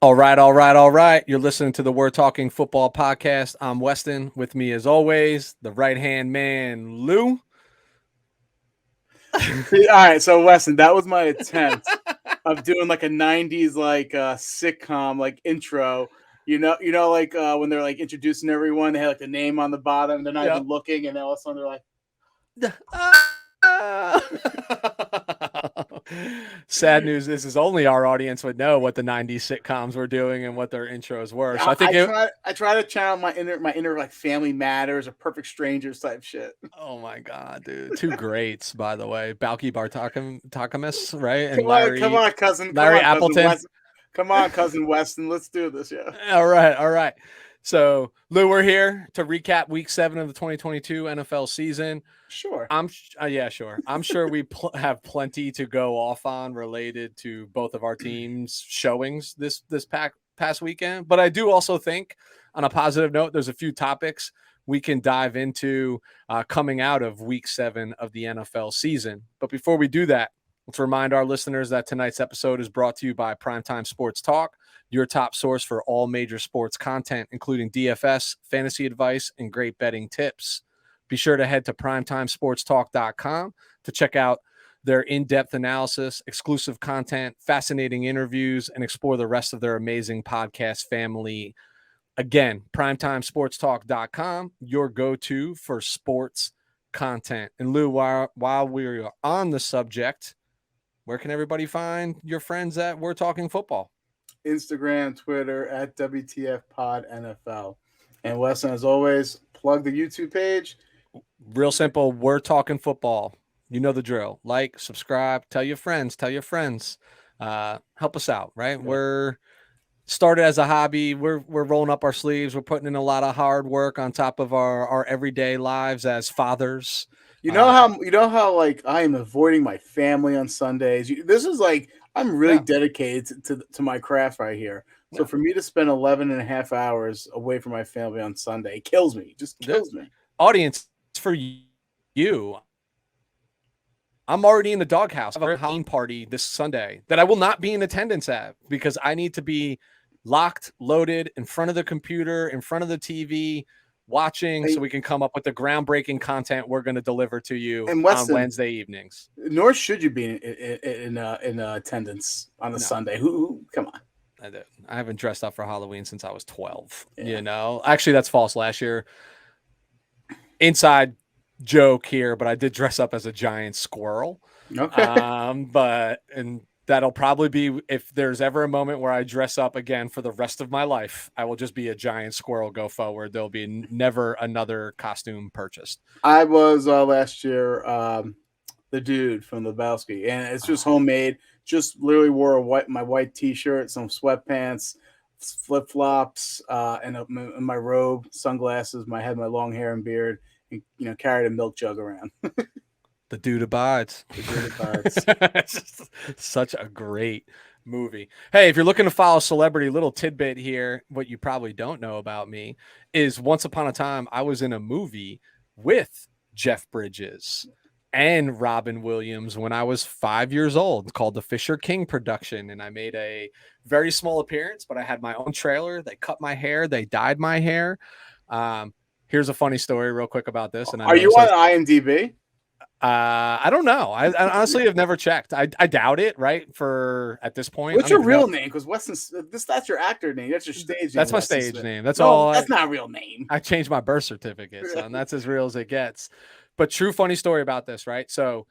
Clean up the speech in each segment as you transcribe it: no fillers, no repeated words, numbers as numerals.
All right, all right, all right. You're listening to the We're Talking Football podcast. I'm Weston. With me, as always, the right-hand man, Lou. All right, so Weston, that was my attempt of doing like a '90s sitcom intro. When they're like introducing everyone, they have like the name on the bottom. They're not Yep. even looking, and then all of a sudden they're like, Sad news, this is only our audience would know what the 90s sitcoms were doing and what their intros were. So I think I try to channel my inner like Family Matters or Perfect Strangers type shit. oh my God, dude. Two greats, by the way. Balky Bartakamis, right? And Come on, cousin, Larry Appleton. Weston. Come on, cousin Weston, let's do this, yeah. All right, all right. So, Lou, we're here to recap Week 7 of the 2022 NFL season. Sure. Yeah, sure. I'm sure we have plenty to go off on related to both of our teams' showings this past weekend. But I do also think, on a positive note, there's a few topics we can dive into coming out of Week 7 of the NFL season. But before we do that, let's remind our listeners that tonight's episode is brought to you by Primetime Sports Talk, your top source for all major sports content, including DFS, fantasy advice, and great betting tips. Be sure to head to primetimesportstalk.com to check out their in-depth analysis, exclusive content, fascinating interviews, and explore the rest of their amazing podcast family. Again, primetimesportstalk.com, your go-to for sports content. And Lou, while we're on the subject, where can everybody find your friends at We're Talking Football? Instagram, Twitter, at WTF Pod NFL. And Weston, as always, plug the YouTube page. Real simple. We're Talking Football. You know the drill. Like, subscribe, tell your friends. Help us out, right? Yeah. We're started as a hobby. We're rolling up our sleeves. We're putting in a lot of hard work on top of our everyday lives as fathers. You know how like I am avoiding my family on Sundays. This is like I'm really dedicated to my craft right here. So for me to spend 11 and a half hours away from my family on Sunday, it kills me. Just kills me. Audience, for you, I'm already in the doghouse. I have a Halloween party this Sunday that I will not be in attendance at because I need to be locked, loaded, in front of the computer, in front of the TV, watching, so we can come up with the groundbreaking content we're going to deliver to you on Wednesday evenings. Nor should you be in attendance on a Sunday. Who? Come on. I haven't dressed up for Halloween since I was 12. Yeah. You know, actually, that's false. Last year, inside joke here, but I did dress up as a giant squirrel. Okay. And that'll probably be, if there's ever a moment where I dress up again for the rest of my life, I will just be a giant squirrel go forward. There'll be never another costume purchased. I was last year the dude from Lebowski, and it's just homemade. Just literally wore my white t-shirt, some sweatpants, flip-flops, and my robe, sunglasses. Had my long hair and beard, and carried a milk jug around. The Dude Abides. The Dude Abides. Such a great movie. Hey, if you're looking to follow celebrity, little tidbit here, what you probably don't know about me is once upon a time I was in a movie with Jeff Bridges and Robin Williams when I was 5 years old, called the Fisher King production. And I made a very small appearance, but I had my own trailer. They cut my hair. They dyed my hair. Here's a funny story real quick about this. And are you on IMDb? I don't know. I honestly have never checked. I doubt it. Right, for at this point. What's your real name? Because that's your actor name. That's your stage name. That's my stage name. That's all. That's not a real name. I changed my birth certificate, so that's as real as it gets. But true funny story about this, right? So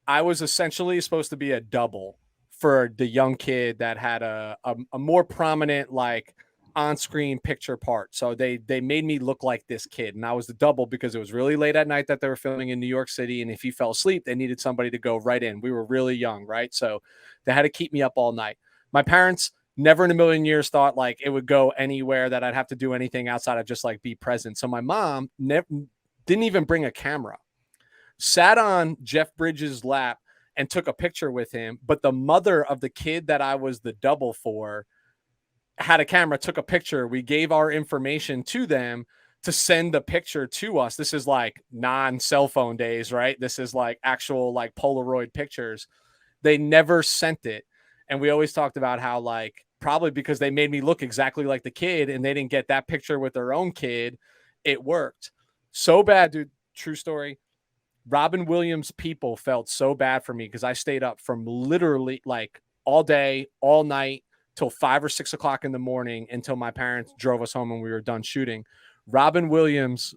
I was essentially supposed to be a double for the young kid that had a more prominent like on-screen picture part. So they made me look like this kid, and I was the double because it was really late at night that they were filming in New York City, and if he fell asleep, they needed somebody to go right in. We were really young, right? So they had to keep me up all night. My parents never in a million years thought like it would go anywhere that I'd have to do anything outside of just like be present. So my mom didn't even bring a camera, sat on Jeff Bridges' lap and took a picture with him. But the mother of the kid that I was the double for had a camera, took a picture. We gave our information to them to send the picture to us. This is like non-cell phone days, right? This is like actual like Polaroid pictures. They never sent it. And we always talked about how like probably because they made me look exactly like the kid and they didn't get that picture with their own kid. It worked so bad, dude. True story. Robin Williams people felt so bad for me because I stayed up from literally like all day, all night till 5 or 6 o'clock in the morning until my parents drove us home and we were done shooting. Robin Williams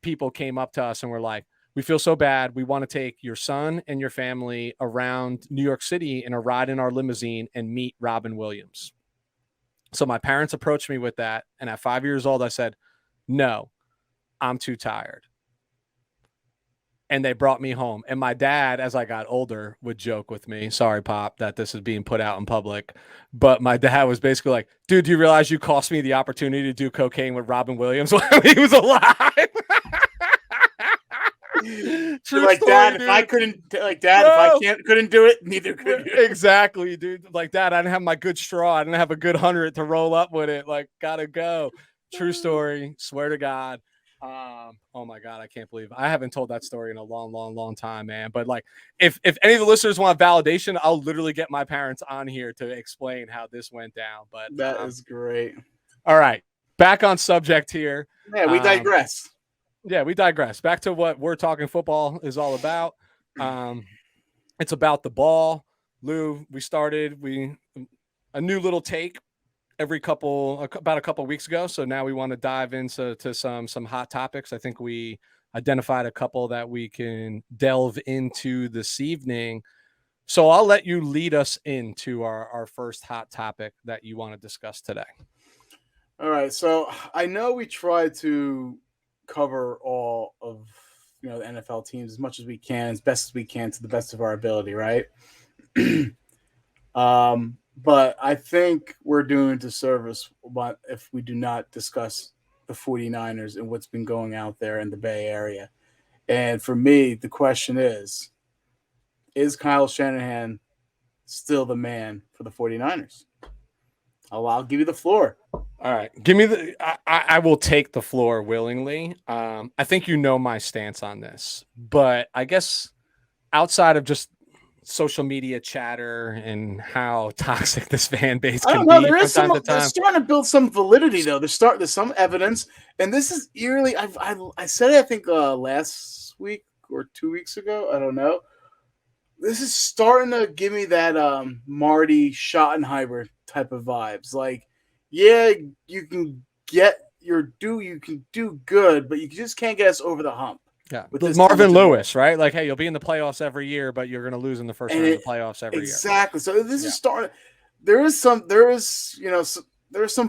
people came up to us and were like, we feel so bad. We want to take your son and your family around New York City in a ride in our limousine and meet Robin Williams. So my parents approached me with that. And at 5 years old, I said, no, I'm too tired. And they brought me home. And my dad, as I got older, would joke with me, sorry, Pop, that this is being put out in public. But my dad was basically like, dude, do you realize you cost me the opportunity to do cocaine with Robin Williams while he was alive? True like, story, Dad, dude. If I couldn't, like, Dad, no. If I couldn't do it, neither could you. Exactly, dude. Like, Dad, I didn't have my good straw. I didn't have a good 100 to roll up with it. Like, gotta go. True story. Swear to God. Oh my God, I can't believe I haven't told that story in a long time, man. But like, if any of the listeners want validation, I'll literally get my parents on here to explain how this went down. But that is great. All right, back on subject here. Yeah, we digress. Yeah, we digress. Back to what We're Talking Football is all about. It's about the ball. Lou, we started a new little take about a couple weeks ago. So now we want to dive into some hot topics. I think we identified a couple that we can delve into this evening. So I'll let you lead us into our first hot topic that you want to discuss today. All right. So I know we try to cover all of the NFL teams as much as we can, as best as we can, to the best of our ability, right? But I think we're doing a disservice if we do not discuss the 49ers and what's been going out there in the Bay Area. And for me, the question is Kyle Shanahan still the man for the 49ers? I'll give you the floor. All right. Give me I will take the floor willingly. I think you know my stance on this, but I guess outside of just social media chatter and how toxic this fan base can be. There is they're starting to build some validity though. There's some evidence, and this is eerily. I said it, I think last week or 2 weeks ago. I don't know. This is starting to give me that Marty Schottenheimer type of vibes. Like, yeah, you can get your due, you can do good, but you just can't get us over the hump. Yeah, with Marvin Lewis, right? Like, hey, you'll be in the playoffs every year, but you're going to lose in the first round of the playoffs every year. Exactly. So this is starting. There is some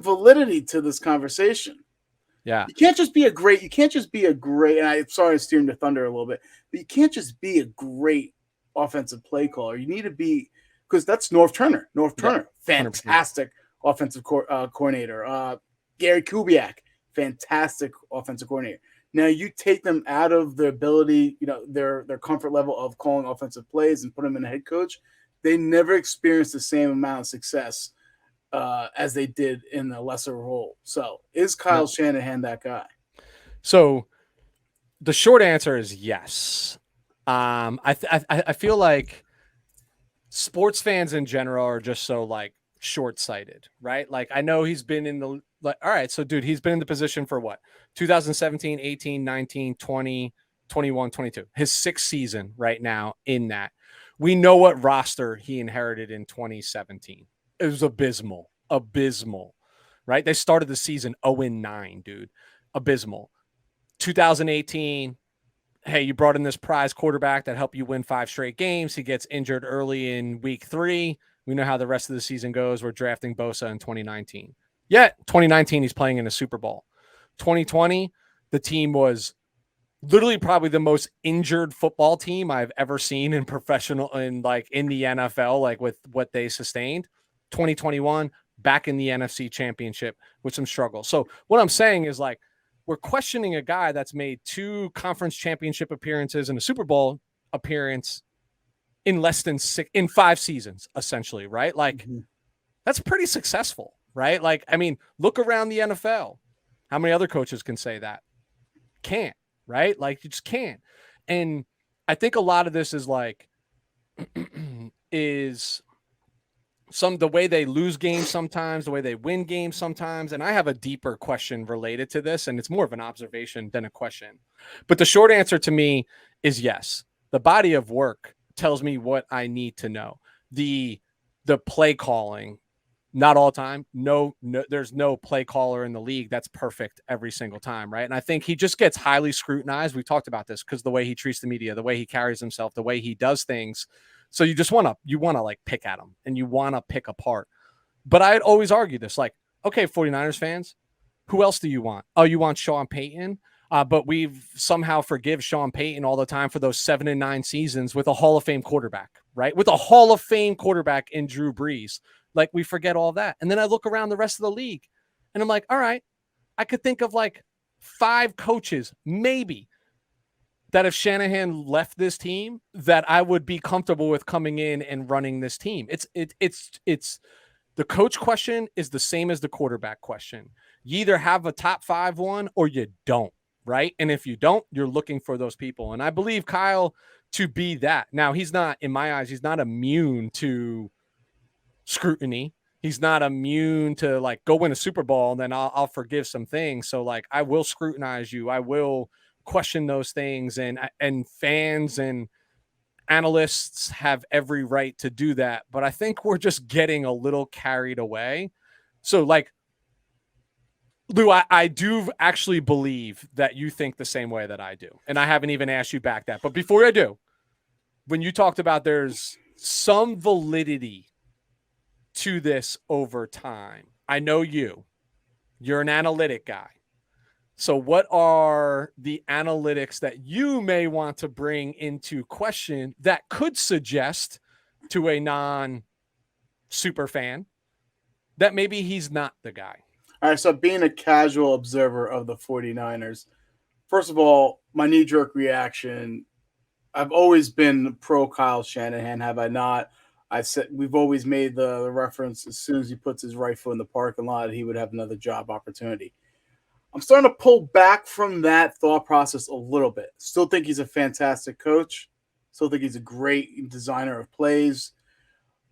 validity to this conversation. Yeah, you can't just be a great. And I'm sorry to steer the thunder a little bit, but you can't just be a great offensive play caller. You need to be, because that's Norv Turner. Fantastic 100%. Offensive coordinator. Gary Kubiak, fantastic offensive coordinator. Now you take them out of the ability, their comfort level of calling offensive plays and put them in a head coach. They never experienced the same amount of success as they did in a lesser role. So is Kyle Shanahan that guy? So the short answer is yes. I feel like sports fans in general are just so like short-sighted, right? Like, I know he's been in the, like, all right, so dude, he's been in the position for what? 2017, 18, 19, 20, 21, 22. His sixth season right now in that. We know what roster he inherited in 2017. It was abysmal, right? They started the season 0-9, dude. Abysmal. 2018, hey, you brought in this prize quarterback that helped you win 5 straight games. He gets injured early in week 3. We know how the rest of the season goes. We're drafting Bosa in 2019. Yet, 2019, he's playing in a Super Bowl. 2020, the team was literally probably the most injured football team I've ever seen in professional and like in the NFL, like with what they sustained. 2021, back in the NFC Championship with some struggles. So what I'm saying is, like, we're questioning a guy that's made 2 conference championship appearances and a Super Bowl appearance in less than 5 seasons, essentially, right? Like, that's pretty successful, right? Like, I mean, look around the NFL. How many other coaches can say that? Can't, right? Like, you just can't. And I think a lot of this is like, is the way they lose games sometimes, the way they win games sometimes. And I have a deeper question related to this, and it's more of an observation than a question. But the short answer to me is yes. The body of work tells me what I need to know. The play calling, not all time. No, there's no play caller in the league that's perfect every single time, right? And I think he just gets highly scrutinized. We talked about this because the way he treats the media, the way he carries himself, the way he does things. So you just want to like pick at him and you want to pick apart. But I'd always argue this, like, okay, 49ers fans, who else do you want? Oh, you want Sean Payton? But we've somehow forgive Sean Payton all the time for those 7-9 seasons with a Hall of Fame quarterback, right? With a Hall of Fame quarterback in Drew Brees. Like, we forget all that. And then I look around the rest of the league and I'm like, all right, I could think of like 5 coaches, maybe, that if Shanahan left this team, that I would be comfortable with coming in and running this team. It's the coach question is the same as the quarterback question. You either have a top 5 one or you don't, right? And if you don't, you're looking for those people. And I believe Kyle to be that. Now, he's not, in my eyes, he's not immune to scrutiny. He's not immune to like go win a Super Bowl and then I'll forgive some things. So like I will scrutinize you. I will question those things, and fans and analysts have every right to do that. But I think we're just getting a little carried away. So like, Lou, I do actually believe that you think the same way that I do. And I haven't even asked you back that. But before I do, when you talked about there's some validity to this over time, I know you're an analytic guy. So what are the analytics that you may want to bring into question that could suggest to a non-super fan that maybe he's not the guy? All right, so being a casual observer of the 49ers, first of all, my knee-jerk reaction, I've always been pro Kyle Shanahan, have I not? I said we've always made the reference as soon as he puts his right foot in the parking lot, he would have another job opportunity. I'm starting to pull back from that thought process a little bit. Still think he's a fantastic coach. Still think he's a great designer of plays.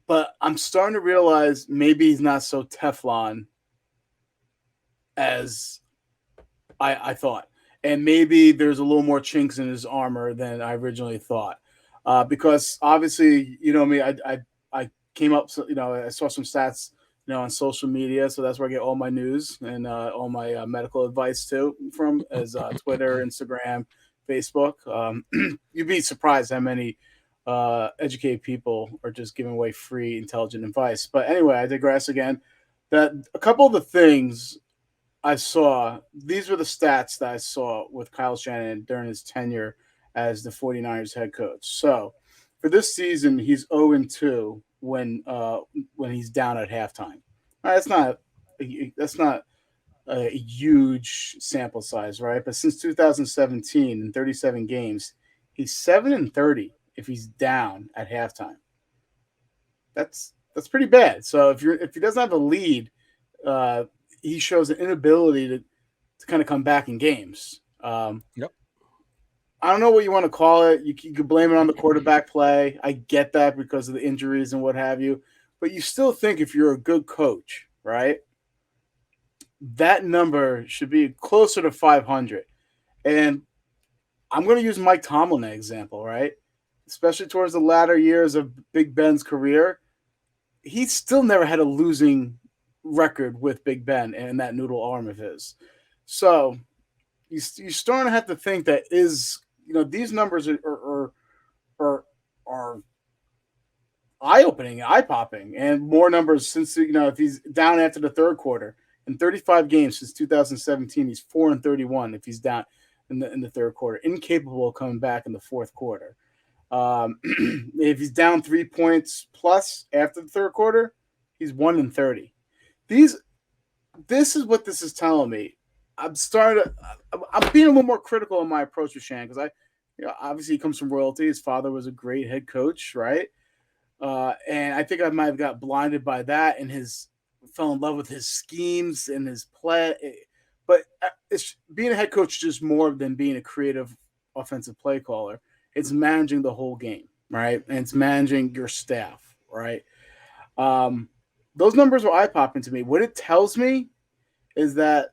But I'm starting to realize maybe he's not so Teflon as I thought. And maybe there's a little more chinks in his armor than I originally thought. Because obviously, you know me, I came up, I saw some stats on social media. So that's where I get all my news and all my medical advice too from, as Twitter, Instagram, Facebook. You'd be surprised how many educated people are just giving away free, intelligent advice. But anyway, I digress again. That a couple of the things I saw, these were the stats that I saw with Kyle Shanahan during his tenure as the 49ers head coach. So for this season, he's 0-2 when he's down at halftime. That's not a huge sample size, right? But since 2017, in 37 games, he's 7-30 if he's down at halftime. That's pretty bad. So if he doesn't have a lead, he shows an inability to kind of come back in games. Yep. I don't know what you want to call it. You could blame it on the quarterback play. I get that because of the injuries and what have you. But you still think if you're a good coach, right, that number should be closer to 500. And I'm going to use Mike Tomlin as an example, right? Especially towards the latter years of Big Ben's career. He still never had a losing record with Big Ben and that noodle arm of his. So you're starting to have to think that these numbers are eye-opening, eye-popping, and more numbers since if he's down after the third quarter. In 35 games since 2017, he's 4-31 if he's down in the third quarter, incapable of coming back in the fourth quarter. If he's down 3 points plus after the third quarter, he's 1-30. This is what this is telling me. I'm being a little more critical in my approach with Shan because obviously he comes from royalty. His father was a great head coach, right? And I think I might have got blinded by that and fell in love with his schemes and his play. But it's being a head coach just more than being a creative offensive play caller. It's managing the whole game, right? And it's managing your staff, right? Those numbers were eye-popping to me. What it tells me is that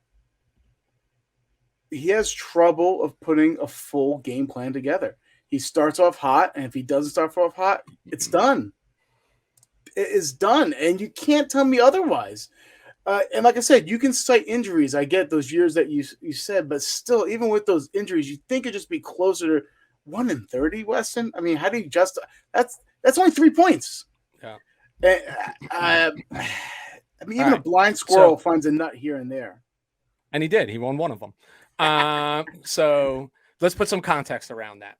he has trouble of putting a full game plan together. He starts off hot, and if he doesn't start off hot, it's done. It is done, and you can't tell me otherwise. And like I said, you can cite injuries. I get those years that you said, but still, even with those injuries, you think it'd just be closer to 1-30, Weston. I mean, how do you just? That's only 3 points. Yeah. And, I mean, even a blind squirrel finds a nut here and there. And he did. He won one of them. So let's put some context around that.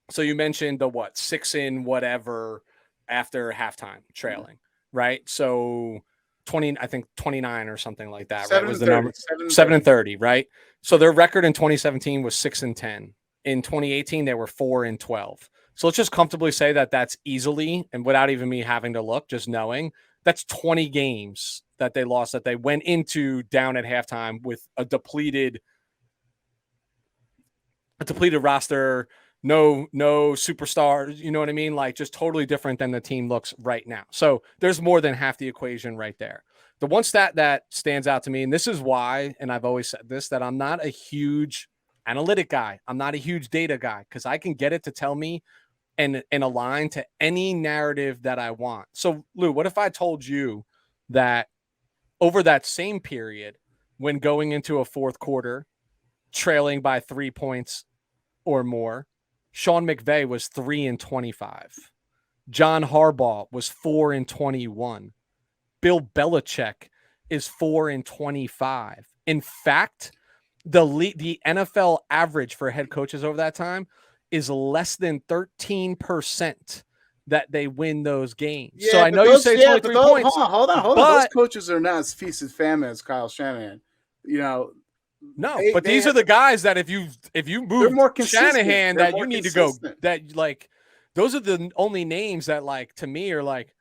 So you mentioned the 6 in whatever after halftime trailing, right? So 20, I think 29 or something like that, right? Was the number 7-30, right? So their record in 2017 was 6-10. In 2018, they were 4-12. So let's just comfortably say that that's easily, and without even me having to look, just knowing that's 20 games that they lost, that they went into down at halftime with a depleted roster, no superstars, you know what I mean? Like, just totally different than the team looks right now. So there's more than half the equation right there. The one stat that stands out to me, and this is why, and I've always said this, that I'm not a huge analytic guy. I'm not a huge data guy, because I can get it to tell me and align to any narrative that I want. So, Lou, what if I told you that over that same period, when going into a fourth quarter, trailing by 3 points or more, Sean McVay was 3-25. John Harbaugh was 4-21. Bill Belichick is 4-25. In fact, the NFL average for head coaches over that time is less than 13% that they win those games. Yeah, so I know you say it's only 3 points. Hold on. Those coaches are not as feast as famine as Kyle Shanahan. You know, no, but these are the guys that if you move more Shanahan, that you need to go. That, like, those are the only names that, like, to me are like,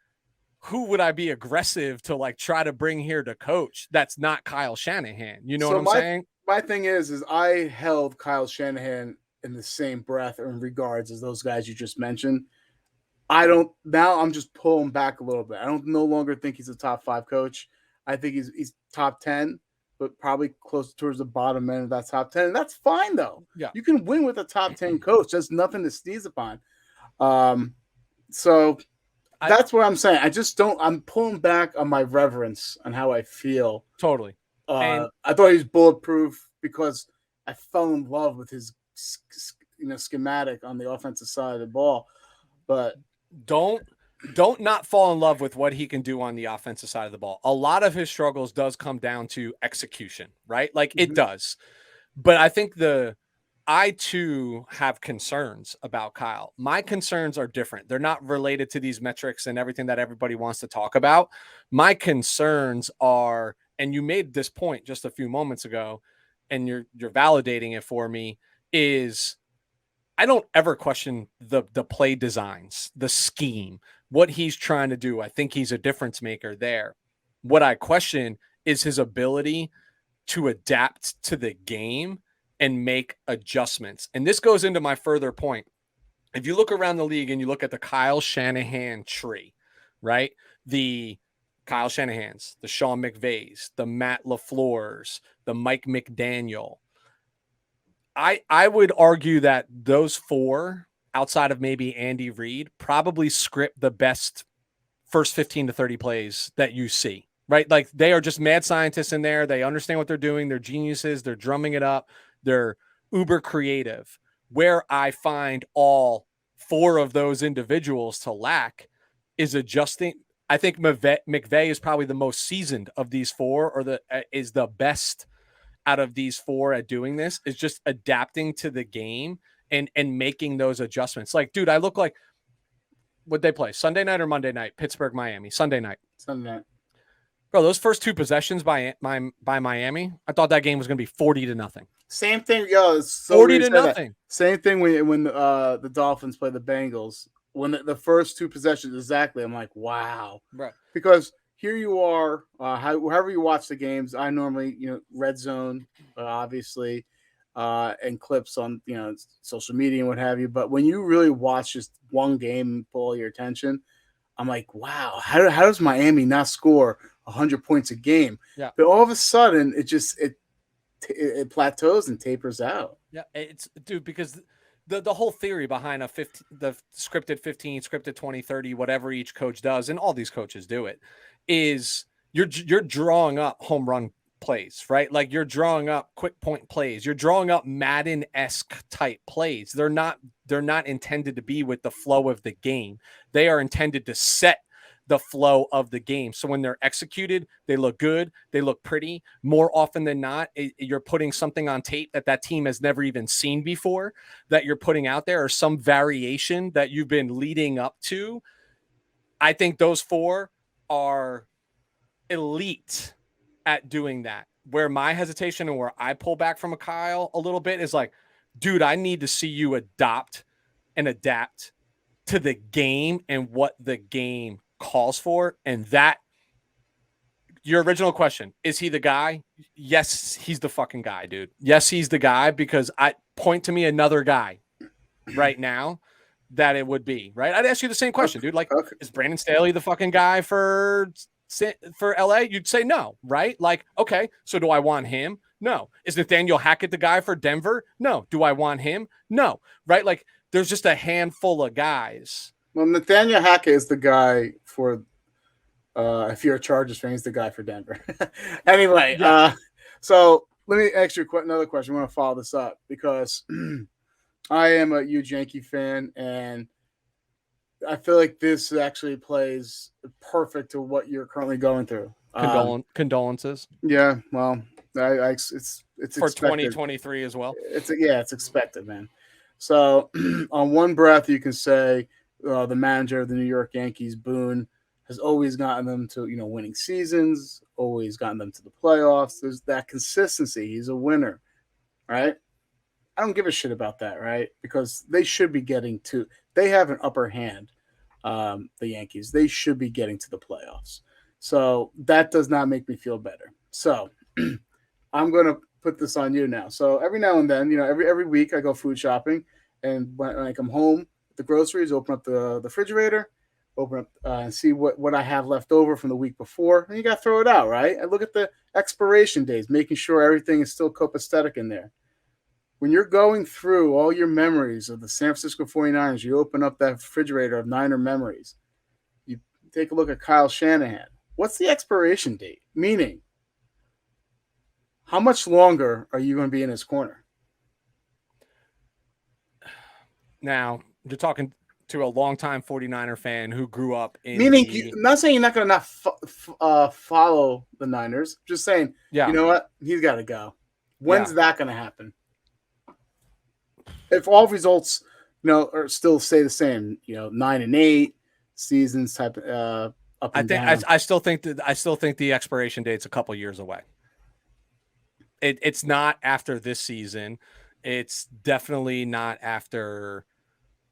who would I be aggressive to, like, try to bring here to coach? That's not Kyle Shanahan. You know what I'm saying? My thing is I held Kyle Shanahan in the same breath or in regards as those guys you just mentioned. Now I'm just pulling back a little bit. I don't no longer think he's a top 5 coach. I think he's top 10, but probably close towards the bottom end of that top 10. And that's fine, though. Yeah. You can win with a top 10 coach. There's nothing to sneeze upon. So that's what I'm saying. I'm pulling back on my reverence on how I feel. Totally. I thought he was bulletproof because I fell in love with his schematic on the offensive side of the ball. But don't not fall in love with what he can do on the offensive side of the ball. A lot of his struggles does come down to execution, right? Like, it does. But I think I too have concerns about Kyle. My concerns are different. They're not related to these metrics and everything that everybody wants to talk about. My concerns are, and you made this point just a few moments ago, and you're validating it for me, is I don't ever question the play designs, the scheme, what he's trying to do. I think he's a difference maker there. What I question is his ability to adapt to the game and make adjustments. And this goes into my further point. If you look around the league and you look at the Kyle Shanahan tree, right? The Kyle Shanahans, the Sean McVays, the Matt LaFleurs, the Mike McDaniel. I would argue that those 4, outside of maybe Andy Reid, probably script the best first 15 to 30 plays that you see, right? Like, they are just mad scientists in there. They understand what they're doing. They're geniuses. They're drumming it up. They're uber creative. Where I find all 4 of those individuals to lack is adjusting. I think McVay is probably the most seasoned of these 4, or is the best out of these 4 at doing this, is just adapting to the game and making those adjustments. Like, dude, I look like, would they play Sunday night or Monday night? Pittsburgh, Miami, Sunday night. Bro, those first 2 possessions by Miami, I thought that game was going to be 40-0. Same thing, yo. So 40-0. Same thing when the Dolphins play the Bengals. When the first 2 possessions, exactly, I'm like, wow. Right. Because here you are, however you watch the games. I normally, Red Zone, obviously, and clips on, social media and what have you. But when you really watch just one game and pull your attention, I'm like, wow, how does Miami not score 100 points a game? Yeah. But all of a sudden, it plateaus and tapers out. Yeah, it's dude because the whole theory behind the scripted 15, scripted 20, 30, whatever each coach does, and all these coaches do it, is you're drawing up home run plays, right? Like you're drawing up quick point plays. You're drawing up Madden-esque type plays. They're not intended to be with the flow of the game. They are intended to set the flow of the game. So when they're executed, they look good, they look pretty. More often than not, you're putting something on tape that team has never even seen before, that you're putting out there, or some variation that you've been leading up to. I think those four are elite at doing that. Where my hesitation and where I pull back from a Kyle a little bit is like, dude, I need to see you adopt and adapt to the game and what the game calls for. And that, your original question, is he the guy? Yes, he's the fucking guy, dude. Yes, he's the guy, because I point to me another guy right now that it would be, right? I'd ask you the same question, dude. Like, is Brandon Staley the fucking guy for LA? You'd say no, right? Like, okay, so do I want him? No. Is Nathaniel Hackett the guy for Denver? No. Do I want him? No. Right? Like, there's just a handful of guys. Well, Nathaniel Hackett is the guy for if you're a Chargers fan, he's the guy for Denver. Anyway, Yeah. So let me ask you another question. I want to follow this up because I am a huge Yankee fan, and I feel like this actually plays perfect to what you're currently going through. Condolences. Yeah, well, it's for expected. 2023 as well. It's expected, man. So on one breath, you can say the manager of the New York Yankees, Boone, has always gotten them to winning seasons, always gotten them to the playoffs. There's that consistency. He's a winner, right? I don't give a shit about that, right? Because they should be getting to. They have an upper hand. The Yankees. They should be getting to the playoffs. So that does not make me feel better. So I'm going to put this on you now. So every now and then, every week I go food shopping, and when I come home, the groceries, open up the refrigerator, open up and see what I have left over from the week before, and you got to throw it out, right? I look at the expiration days, making sure everything is still copacetic in there. When you're going through all your memories of the San Francisco 49ers, you open up that refrigerator of Niner memories. You take a look at Kyle Shanahan. What's the expiration date? Meaning, how much longer are you going to be in his corner? Now, you're talking to a longtime 49er fan who grew up in. Meaning, I'm not saying you're not going to follow the Niners. Just saying, you know what? He's got to go. When's that going to happen? If all results, are still stay the same, 9-8 seasons type up and down. I still think the expiration date's a couple years away. It's not after this season. It's definitely not after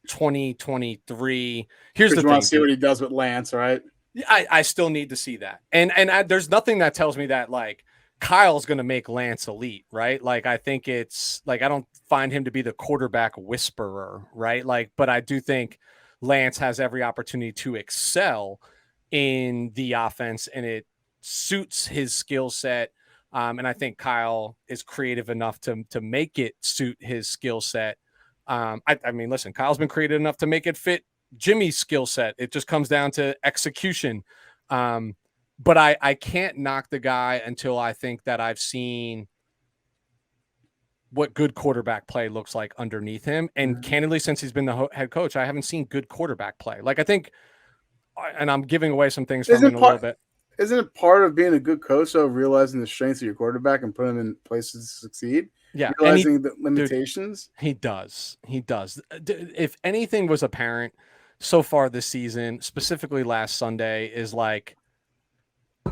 2023. Here's the thing. You want to see what he does with Lance, right? I still need to see that. And there's nothing that tells me that, like, Kyle's going to make Lance elite, right? Like, I think it's like, I don't find him to be the quarterback whisperer, right? Like, but I do think Lance has every opportunity to excel in the offense, and it suits his skill set. And I think Kyle is creative enough to make it suit his skill set. I mean, listen, Kyle's been creative enough to make it fit Jimmy's skill set. It just comes down to execution. But I can't knock the guy until I think that I've seen what good quarterback play looks like underneath him. And candidly, since he's been the head coach, I haven't seen good quarterback play. Like, I think, and I'm giving away some things from him a little bit. Isn't it part of being a good coach, though, realizing the strengths of your quarterback and putting him in places to succeed? Yeah. Realizing the limitations? Dude, he does. If anything was apparent so far this season, specifically last Sunday, is like,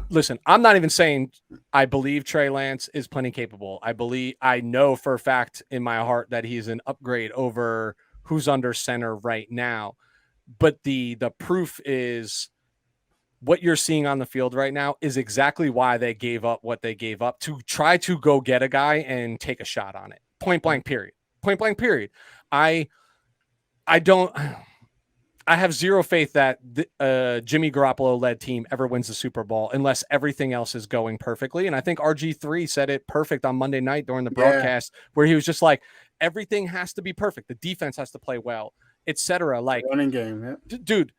listen, I'm not even saying I believe Trey Lance is plenty capable. I know for a fact in my heart that he's an upgrade over who's under center right now. But the proof is what you're seeing on the field right now is exactly why they gave up what they gave up to try to go get a guy and take a shot on it. Point blank period. I don't I have zero faith that the Jimmy Garoppolo led team ever wins the Super Bowl unless everything else is going perfectly. And I think RG3 said it perfect on Monday night during the Yeah, broadcast, where he was just like, everything has to be perfect. The defense has to play well, etc. the Like, running game. Yeah. dude,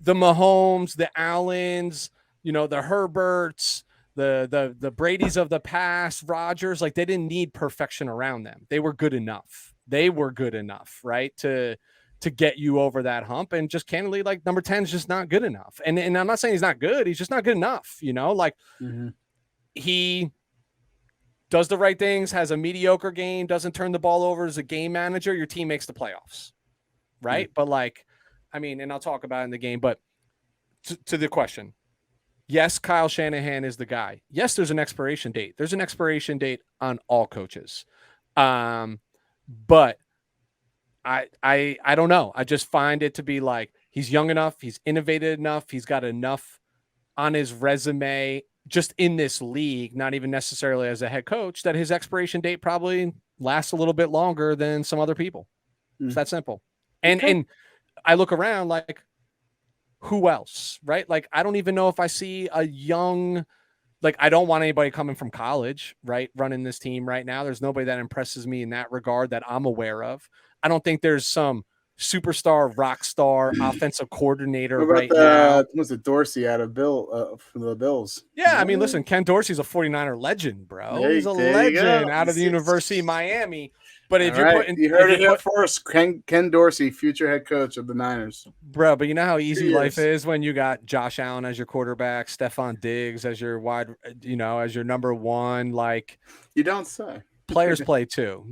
the Mahomes, the Allens, the Herberts, the Brady's of the past, Rodgers, like they didn't need perfection around them. They were good enough. They were good enough, right? To get you over that hump. And just candidly, like number 10 is just not good enough. And I'm not saying he's not good, he's just not good enough, like Mm-hmm. he does the right things, has a mediocre game, doesn't turn the ball over as a game manager, your team makes the playoffs. Right. Mm-hmm. But like, I mean, and I'll talk about it in the game, but to the question, yes, Kyle Shanahan is the guy. Yes, there's an expiration date. There's an expiration date on all coaches. But I don't know. I just find it to be like he's young enough, he's innovative enough, he's got enough on his resume just in this league, not even necessarily as a head coach, that his expiration date probably lasts a little bit longer than some other people. It's that simple. And Okay. and I look around like who else, right? Like I don't even know if I see a young, like I don't want anybody coming from college, right, running this team right now. There's nobody that impresses me in that regard that I'm aware of. I don't think there's some superstar, rock star offensive coordinator What about right now. was it Dorsey out of from the Bills? Yeah, I mean, listen, Ken Dorsey's a 49er legend, bro. He's a There you go. legend out of the University of Miami. But All right, you if heard you're it here put, first. Ken Dorsey, future head coach of the Niners. bro, but you know how easy 2 life years. is when you got Josh Allen as your quarterback, Stephon Diggs as your as your number one. Like You don't say. players play too,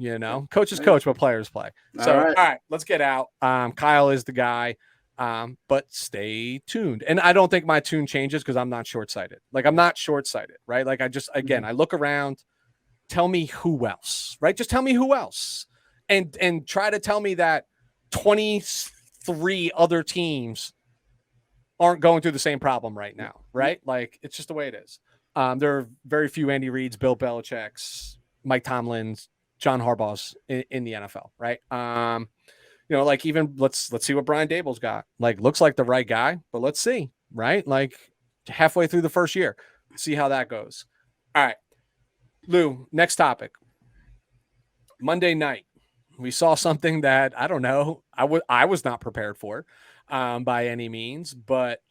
coaches coach, but players play. All So, right. all right, let's get out. Kyle is the guy. But stay tuned. And I don't think my tune changes because I'm not short-sighted. Like I'm not short-sighted, right? Like I just, again, I look around, tell me who else, right? Just tell me who else. And try to tell me that 23 other teams aren't going through the same problem right now, right? Like it's just the way it is. There are very few Andy Reid's, Bill Belichick's, Mike Tomlin's, John Harbaugh's in the NFL, right? Like even let's see what Brian Dable's got. Like looks like the right guy, but let's see, right? Like halfway through the first year, see how that goes. All right, Lou. Next topic. Monday night, we saw something that I don't know. I was not prepared for, by any means, but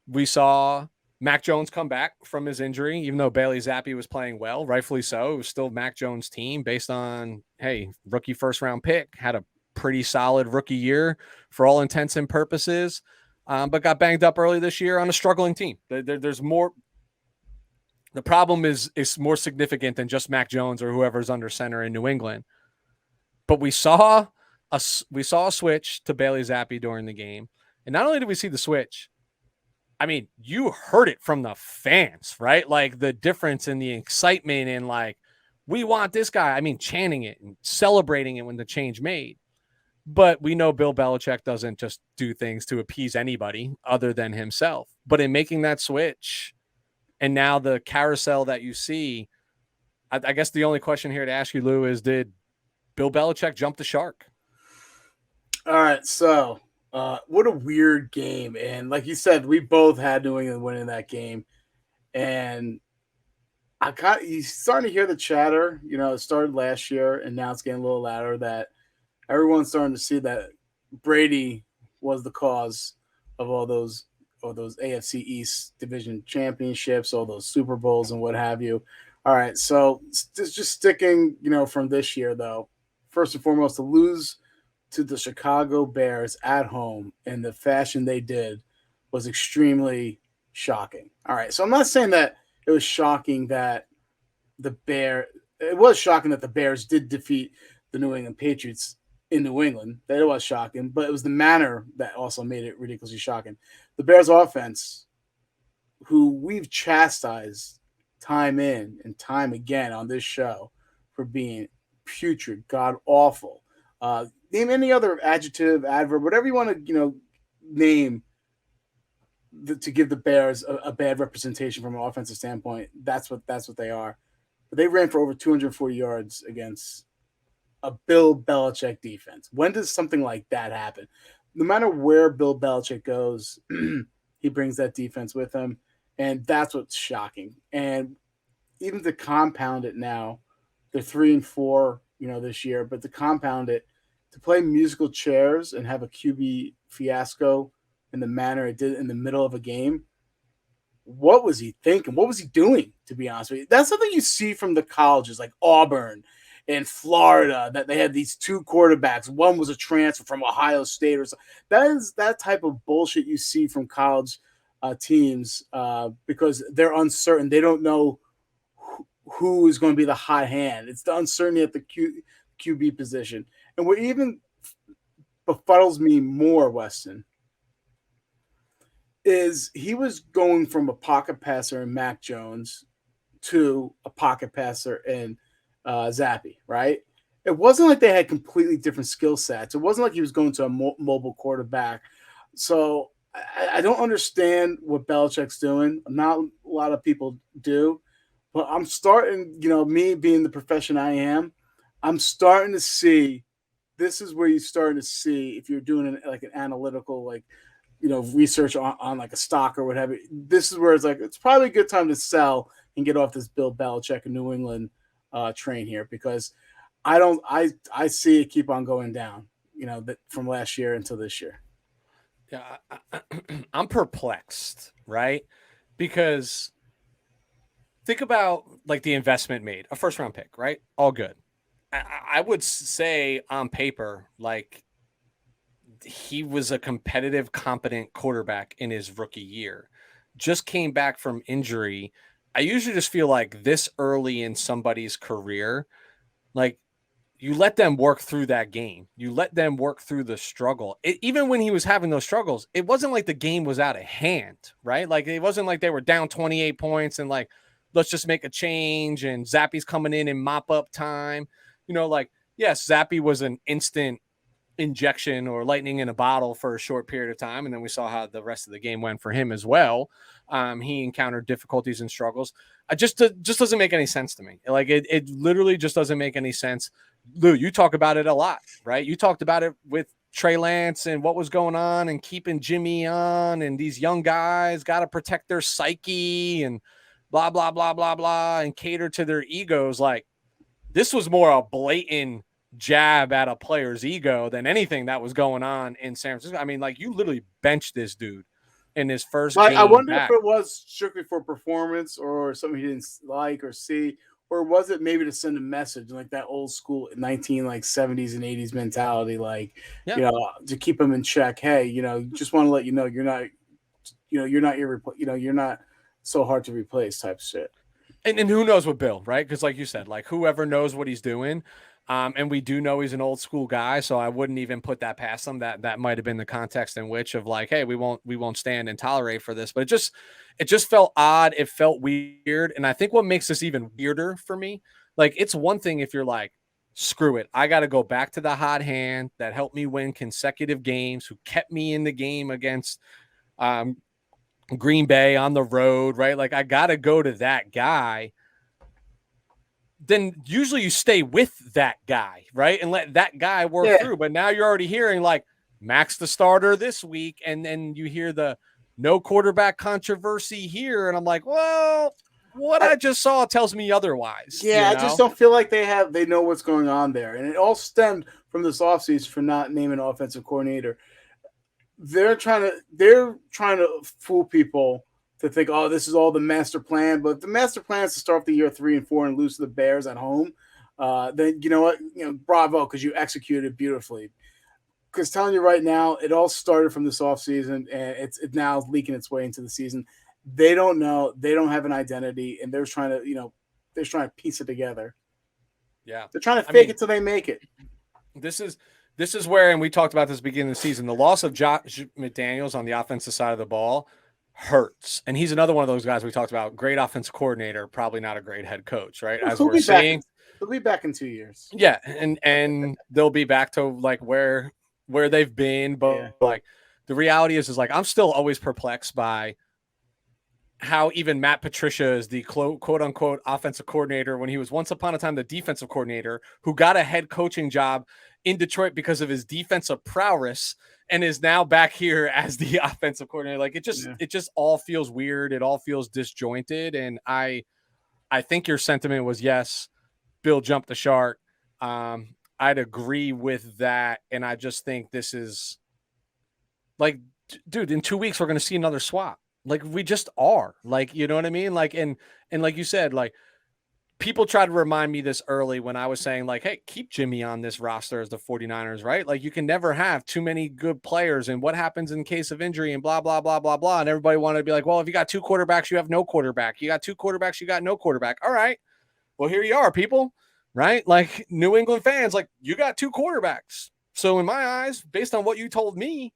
we saw Mac Jones come back from his injury, even though Bailey Zappi was playing well, rightfully so. It was still Mac Jones' team based on, hey, rookie first round pick, had a pretty solid rookie year for all intents and purposes, but got banged up early this year on a struggling team. There's more. The problem is more significant than just Mac Jones or whoever's under center in New England. But we saw a switch to Bailey Zappi during the game, and not only did we see the switch, I mean, you heard it from the fans, right? Like the difference in the excitement and like, we want this guy. I mean, chanting it and celebrating it when the change made. But we know Bill Belichick doesn't just do things to appease anybody other than himself. But in making that switch, and now the carousel that you see, I guess the only question here to ask you, Lou, is did Bill Belichick jump the shark? All right. So, what a weird game. And like you said, we both had New England winning that game. And you starting to hear the chatter. It started last year, and now it's getting a little louder that everyone's starting to see that Brady was the cause of all those AFC East division championships, all those Super Bowls and what have you. All right, so just sticking, from this year though. First and foremost, to lose to the Chicago Bears at home in the fashion they did was extremely shocking. All right, so I'm not saying that it was shocking that it was shocking that the Bears did defeat the New England Patriots in New England. That was shocking, but it was the manner that also made it ridiculously shocking. The Bears offense, who we've chastised time in and time again on this show for being putrid, god awful. Name any other adjective, adverb, whatever you want to, name to give the Bears a bad representation from an offensive standpoint. That's what they are. But they ran for over 240 yards against a Bill Belichick defense. When does something like that happen? no matter where Bill Belichick goes, he brings that defense with him, and that's what's shocking. And even to compound it now, they're 3-4, this year, but to compound it, to play musical chairs and have a QB fiasco in the manner it did in the middle of a game, what was he thinking? What was he doing, to be honest with you? That's something you see from the colleges like Auburn and Florida, that they had these two quarterbacks. One was a transfer from Ohio State or something. That is that type of bullshit you see from college teams because they're uncertain. They don't know who is going to be the hot hand. It's the uncertainty at the QB position. And what even befuddles me more, Weston, is he was going from a pocket passer in Mac Jones to a pocket passer in Zappy, right? It wasn't like they had completely different skill sets. It wasn't like he was going to a mobile quarterback. So I don't understand what Belichick's doing. Not a lot of people do. But I'm starting, me being the profession I am, I'm starting to see this is where you're starting to see if you're doing an analytical, research on like a stock or whatever. This is where it's like, it's probably a good time to sell and get off this Bill Belichick and New England train here because I see it keep on going down, from last year until this year. Yeah, I'm perplexed, right? Because think about like the investment made, a first round pick, right? All good. I would say on paper, like he was a competitive, competent quarterback in his rookie year. Just came back from injury. I usually just feel like this early in somebody's career, like you let them work through that game. You let them work through the struggle. Even when he was having those struggles, it wasn't like the game was out of hand, right? Like it wasn't like they were down 28 points and like, let's just make a change and Zappy's coming in mop up time. Yes, Zappy was an instant injection or lightning in a bottle for a short period of time. And then we saw how the rest of the game went for him as well. He encountered difficulties and struggles. It just doesn't make any sense to me. Like it literally just doesn't make any sense. Lou, you talk about it a lot, right? You talked about it with Trey Lance and what was going on and keeping Jimmy on and these young guys got to protect their psyche and blah, blah, blah, blah, blah, and cater to their egos. Like this was more a blatant jab at a player's ego than anything that was going on in San Francisco. I mean, like you literally benched this dude in his first game. I wonder back. if it was strictly for performance or something he didn't like or see, or was it maybe to send a message like that old school 70s and 80s mentality, to keep him in check. Hey, just want to let you know you're not, you're not so hard to replace type shit. And who knows what Bill, right? Because like you said, like whoever knows what he's doing. And we do know he's an old school guy, so I wouldn't even put that past him. That might have been the context in which of like, hey, we won't stand and tolerate for this. But it just felt odd. It felt weird. And I think what makes this even weirder for me, like it's one thing if you're like, screw it, I got to go back to the hot hand that helped me win consecutive games, who kept me in the game against Green Bay on the road, right? Like I got to go to that guy. Then usually you stay with that guy, right? And let that guy work through. But now you're already hearing like Max the starter this week. And then you hear the no quarterback controversy here. And I'm like, well, what I just saw tells me otherwise. Yeah, I just don't feel like they know what's going on there. And it all stemmed from this offseason for not naming an offensive coordinator. They're trying to fool people to think, oh, this is all the master plan. But if the master plan is to start the year 3-4 and lose to the Bears at home, then you know what? Bravo, because you executed beautifully. Because telling you right now, it all started from this offseason, and it's now leaking its way into the season. They don't know. They don't have an identity, and they're trying to piece it together. Yeah. They're trying to fake it till they make it. This is where, and we talked about this beginning of the season, the loss of Josh McDaniels on the offensive side of the ball hurts. And he's another one of those guys we talked about. Great offensive coordinator, probably not a great head coach, right? As we're seeing. They'll be back in 2 years. Yeah, and they'll be back to like where they've been. But like the reality is like I'm still always perplexed by how even Matt Patricia is the quote unquote offensive coordinator when he was once upon a time the defensive coordinator who got a head coaching job in Detroit because of his defensive prowess and is now back here as the offensive coordinator. Like it just all feels weird. It all feels disjointed. And I think your sentiment was yes, Bill jumped the shark. I'd agree with that. And I just think this is like, dude, in 2 weeks, we're going to see another swap. Like we just are, like, you know what I mean? Like, and like you said, like people try to remind me this early when I was saying like, hey, keep Jimmy on this roster as the 49ers, right? Like you can never have too many good players and what happens in case of injury and blah, blah, blah, blah, blah. And everybody wanted to be like, well, if you got two quarterbacks, you have no quarterback. You got two quarterbacks, you got no quarterback. All right. Well, here you are, people, right? Like New England fans, like you got two quarterbacks. So in my eyes, based on what you told me,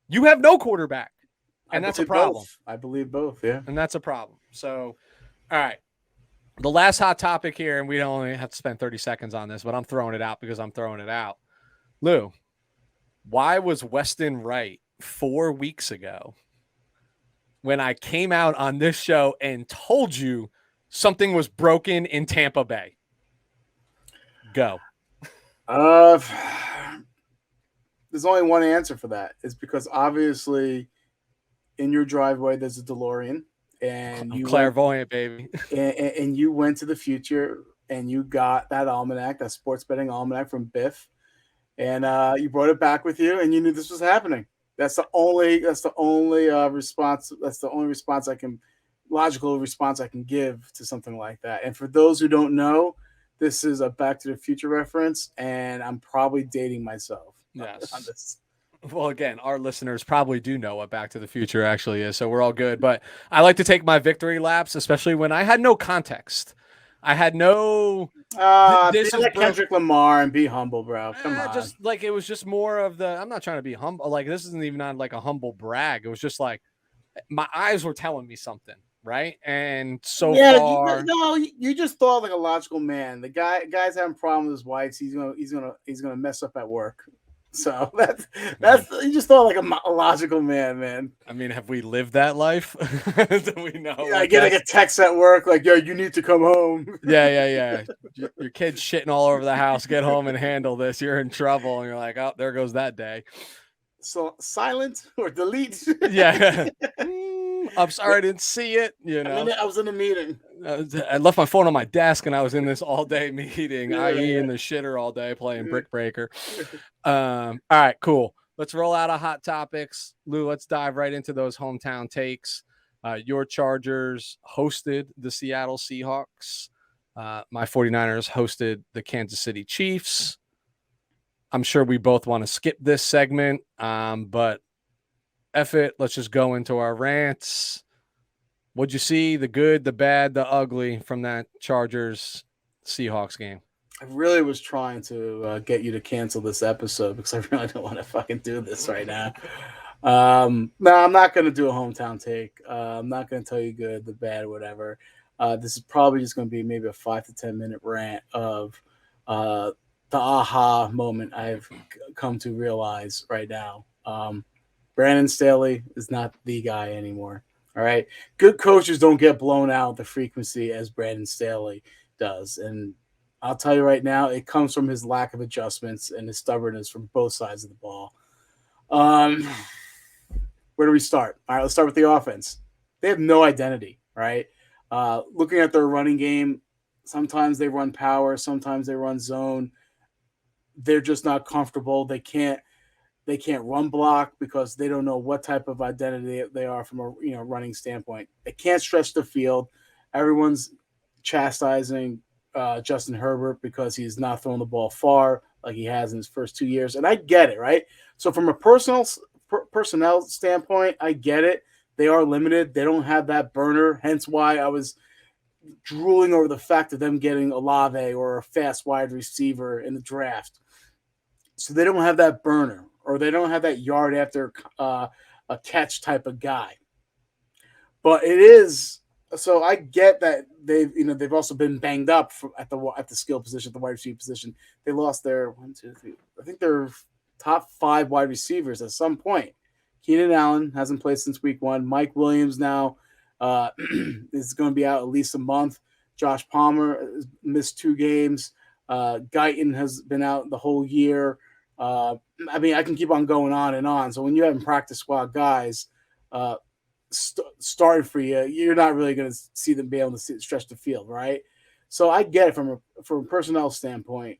you have no quarterback. And that's a problem. I believe both. Yeah. And that's a problem. So, all right. The last hot topic here, and we only have to spend 30 seconds on this, but I'm throwing it out because I'm throwing it out. Lou, why was Weston right 4 weeks ago when I came out on this show and told you something was broken in Tampa Bay? Go. There's only one answer for that. It's because obviously in your driveway there's a DeLorean, and I'm clairvoyant, baby. And you went to the future and you got that almanac, that sports betting almanac from Biff, and you brought it back with you, and you knew this was happening. That's the only response. That's the only logical response I can give to something like that. And for those who don't know, this is a Back to the Future reference, and I'm probably dating myself. Yes. On this. Well, again, our listeners probably do know what Back to the Future actually is, so we're all good. But I like to take my victory laps, especially when I had no context. I had no. This is like Kendrick Lamar and be humble, bro. Come on. Just like it was just more of the. I'm not trying to be humble. Like this isn't even on like a humble brag. It was just like my eyes were telling me something, right? And so far, you just thought like a logical man. The guy's having a problem with his wife. He's gonna mess up at work. So that's you just thought like a logical man. I mean, have we lived that life? Do we know? Yeah, I get like a text at work like, "Yo, you need to come home." Yeah. Your kid's shitting all over the house. Get home and handle this. You're in trouble, and you're like, "Oh, there goes that day." So silent or delete. Yeah. I'm sorry, I didn't see it. You know, I was in a meeting. I left my phone on my desk, and I was in this all-day meeting, i.e., in the shitter all day playing Brick Breaker. All right, cool. Let's roll out of hot topics. Lou, let's dive right into those hometown takes. Your Chargers hosted the Seattle Seahawks. My 49ers hosted the Kansas City Chiefs. I'm sure we both want to skip this segment, but F it. Let's just go into our rants. What'd you see? The good, the bad, the ugly from that Chargers Seahawks game? I really was trying to get you to cancel this episode because I really don't want to fucking do this right now. No, I'm not going to do a hometown take. I'm not going to tell you good, the bad, whatever. This is probably just going to be maybe a 5 to 10 minute rant of the aha moment I've come to realize right now. Brandon Staley is not the guy anymore. All right. Good coaches don't get blown out the frequency as Brandon Staley does. And I'll tell you right now, it comes from his lack of adjustments and his stubbornness from both sides of the ball. Where do we start? All right, let's start with the offense. They have no identity, right? Looking at their running game, sometimes they run power, sometimes they run zone. They're just not comfortable. They can't run block because they don't know what type of identity they are from a running standpoint. They can't stretch the field. Everyone's chastising Justin Herbert because he's not throwing the ball far like he has in his first 2 years. And I get it, right? So from a personnel standpoint, I get it. They are limited. They don't have that burner. Hence why I was drooling over the fact of them getting Olave or a fast wide receiver in the draft. So they don't have that burner, or they don't have that yard after a catch type of guy. But it is so I get that they've also been banged up at the skill position, the wide receiver position. They lost their 1, 2, 3. I think their top 5 wide receivers at some point. Keenan Allen hasn't played since week 1. Mike Williams now is going to be out at least a month. Josh Palmer missed 2 games. Guyton has been out the whole year. I mean, I can keep on going on and on. So when you have practice squad guys uh, starting for you, you're not really going to see them be able to stretch the field, right? So I get it from a personnel standpoint.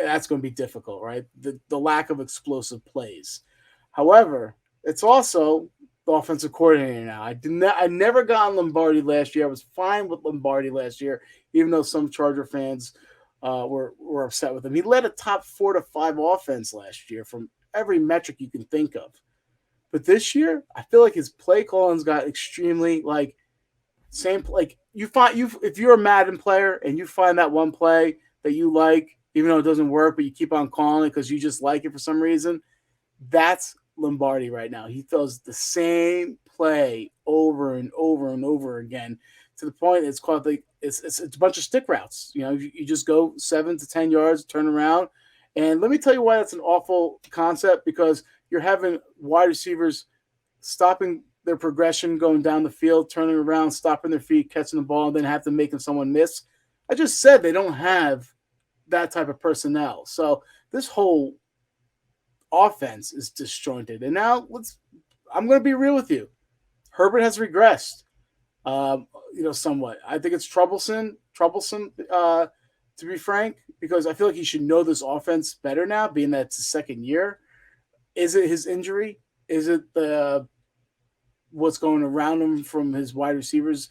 That's going to be difficult, right? The lack of explosive plays. However, it's also the offensive coordinator now. I never got on Lombardi last year. I was fine with Lombardi last year, even though some Charger fans were upset with him. He led a top 4 to 5 offense last year from every metric you can think of. But this year, I feel like his play calling's got extremely like same like you if you're a Madden player and you find that one play that you like, even though it doesn't work, but you keep on calling it because you just like it for some reason. That's Lombardi right now. He throws the same play over and over and over again to the point it's called like it's a bunch of stick routes. You just go 7 to 10 yards, turn around, and let me tell you why that's an awful concept because you're having wide receivers stopping their progression, going down the field, turning around, stopping their feet, catching the ball, and then have to make someone miss. I just said they don't have that type of personnel. So this whole offense is disjointed. And now I'm going to be real with you. Herbert has regressed, somewhat. I think it's troublesome, to be frank, because I feel like he should know this offense better now, being that it's his second year. Is it his injury? Is it what's going around him from his wide receivers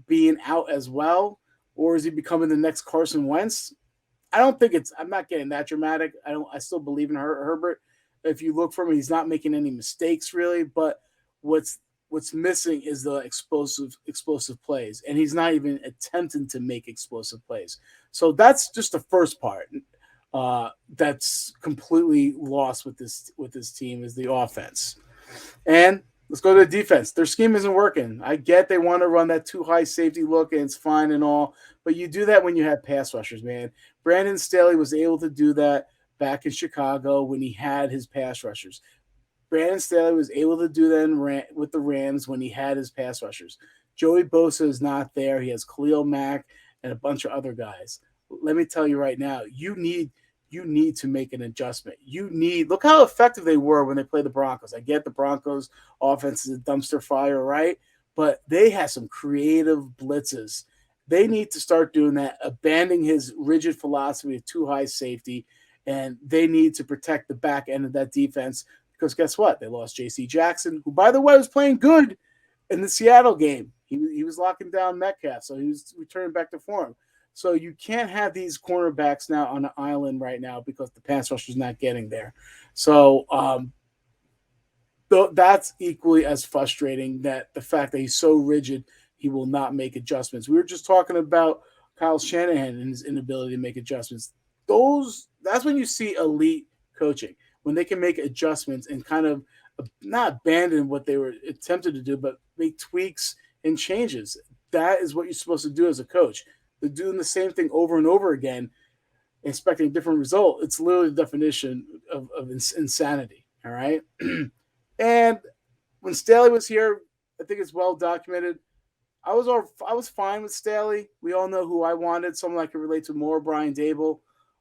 being out as well? Or is he becoming the next Carson Wentz? I'm not getting that dramatic. I still believe in Herbert. If you look for him, he's not making any mistakes really, but what's missing is the explosive plays, and he's not even attempting to make explosive plays. So that's just the first part. That's completely lost with this team is the offense. And let's go to the defense. Their scheme isn't working. I get they want to run that too high safety look, and it's fine and all, but you do that when you have pass rushers, man. Brandon Staley was able to do that back in Chicago when he had his pass rushers. Brandon Staley was able to do that with the Rams when he had his pass rushers. Joey Bosa is not there. He has Khalil Mack and a bunch of other guys. Let me tell you right now, you need to make an adjustment. Look how effective they were when they played the Broncos. I get the Broncos offense is a dumpster fire, right? But they had some creative blitzes. They need to start doing that, abandoning his rigid philosophy of too high safety, and they need to protect the back end of that defense because guess what? They lost J.C. Jackson, who, by the way, was playing good in the Seattle game. He was locking down Metcalf, so he was returning back to form. So you can't have these cornerbacks now on the island right now because the pass rush is not getting there. So that's equally as frustrating, that the fact that he's so rigid, he will not make adjustments. We were just talking about Kyle Shanahan and his inability to make adjustments. That's when you see elite coaching, when they can make adjustments and kind of not abandon what they were attempted to do, but make tweaks and changes. That is what you're supposed to do as a coach. They're doing the same thing over and over again, expecting a different result. It's literally the definition of insanity. All right. And when Staley was here, I think it's well documented. I was fine with Staley. We all know who I wanted. Someone I could relate to more, Brian Dable.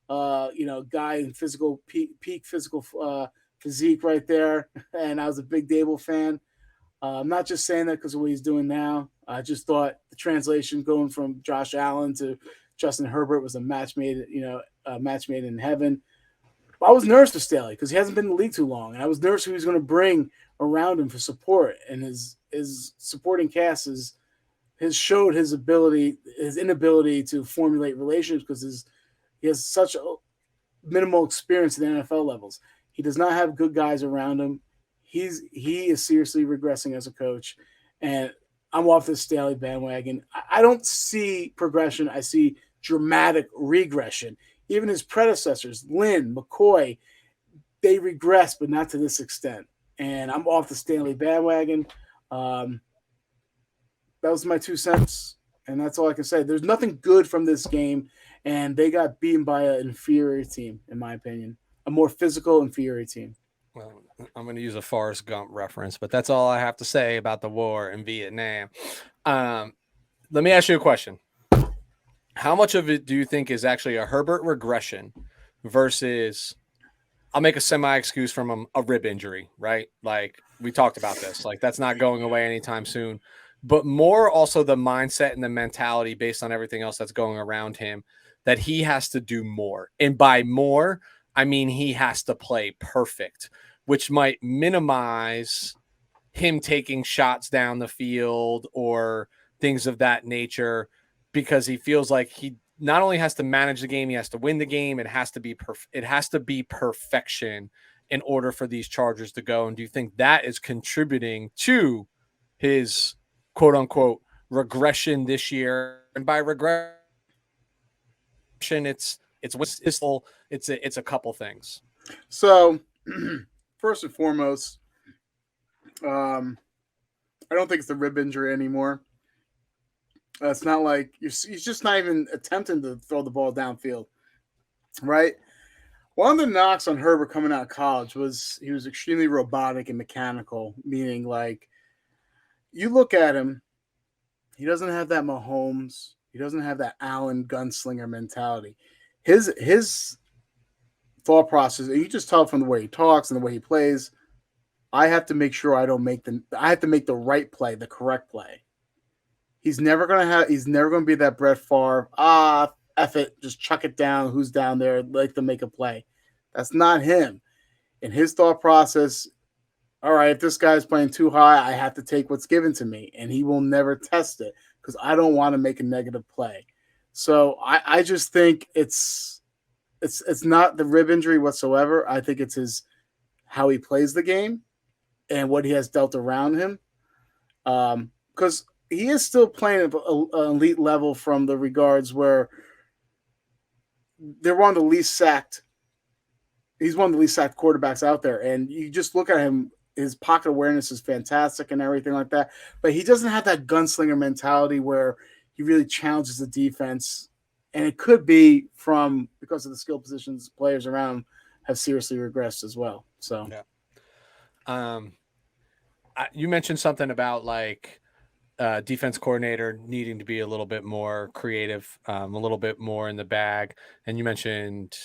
Guy in peak physical physique right there. And I was a big Dable fan. I'm not just saying that because of what he's doing now. I just thought the translation going from Josh Allen to Justin Herbert was a match made in heaven. But I was nervous for Staley because he hasn't been in the league too long, and I was nervous who he was going to bring around him for support. And his supporting cast has showed his inability to formulate relationships because he has such a minimal experience at the NFL levels. He does not have good guys around him. He is seriously regressing as a coach, and I'm off this Staley bandwagon. I don't see progression. I see dramatic regression. Even his predecessors, Lynn, McCoy, they regress, but not to this extent. And I'm off the Staley bandwagon. That was my 2 cents, and that's all I can say. There's nothing good from this game, and they got beaten by an inferior team, in my opinion, a more physical, inferior team. Well, I'm going to use a Forrest Gump reference, but that's all I have to say about the war in Vietnam. Let me ask you a question. How much of it do you think is actually a Herbert regression versus, I'll make a semi excuse from a rib injury, right? Like we talked about this, like that's not going away anytime soon, but more also the mindset and the mentality based on everything else that's going around him that he has to do more. And by more, I mean he has to play perfect, which might minimize him taking shots down the field or things of that nature because he feels like he not only has to manage the game, he has to win the game. It has to be it has to be perfection in order for these Chargers to go. And do you think that is contributing to his quote unquote regression this year? And by regression, it's a couple things. So, first and foremost, I don't think it's the rib injury anymore. It's not like he's just not even attempting to throw the ball downfield, right? One of the knocks on Herbert coming out of college was he was extremely robotic and mechanical, meaning like you look at him, he doesn't have that Mahomes, he doesn't have that Allen gunslinger mentality. His thought process, and you just tell from the way he talks and the way he plays. I have to make sure I have to make the right play, the correct play. He's never gonna be that Brett Favre. F it, just chuck it down. Who's down there? Like to make a play. That's not him. In his thought process, all right, if this guy's playing too high, I have to take what's given to me, and he will never test it because I don't want to make a negative play. So I just think it's not the rib injury whatsoever. I think it's his how he plays the game and what he has dealt around him. Because he is still playing at an elite level from the regards where they're one of the least sacked. He's one of the least sacked quarterbacks out there, and you just look at him. His pocket awareness is fantastic and everything like that, but he doesn't have that gunslinger mentality where he really challenges the defense. And it could be from because of the skill positions players around him have seriously regressed as well. So, yeah. You mentioned something about like defense coordinator needing to be a little bit more creative, a little bit more in the bag. And you mentioned,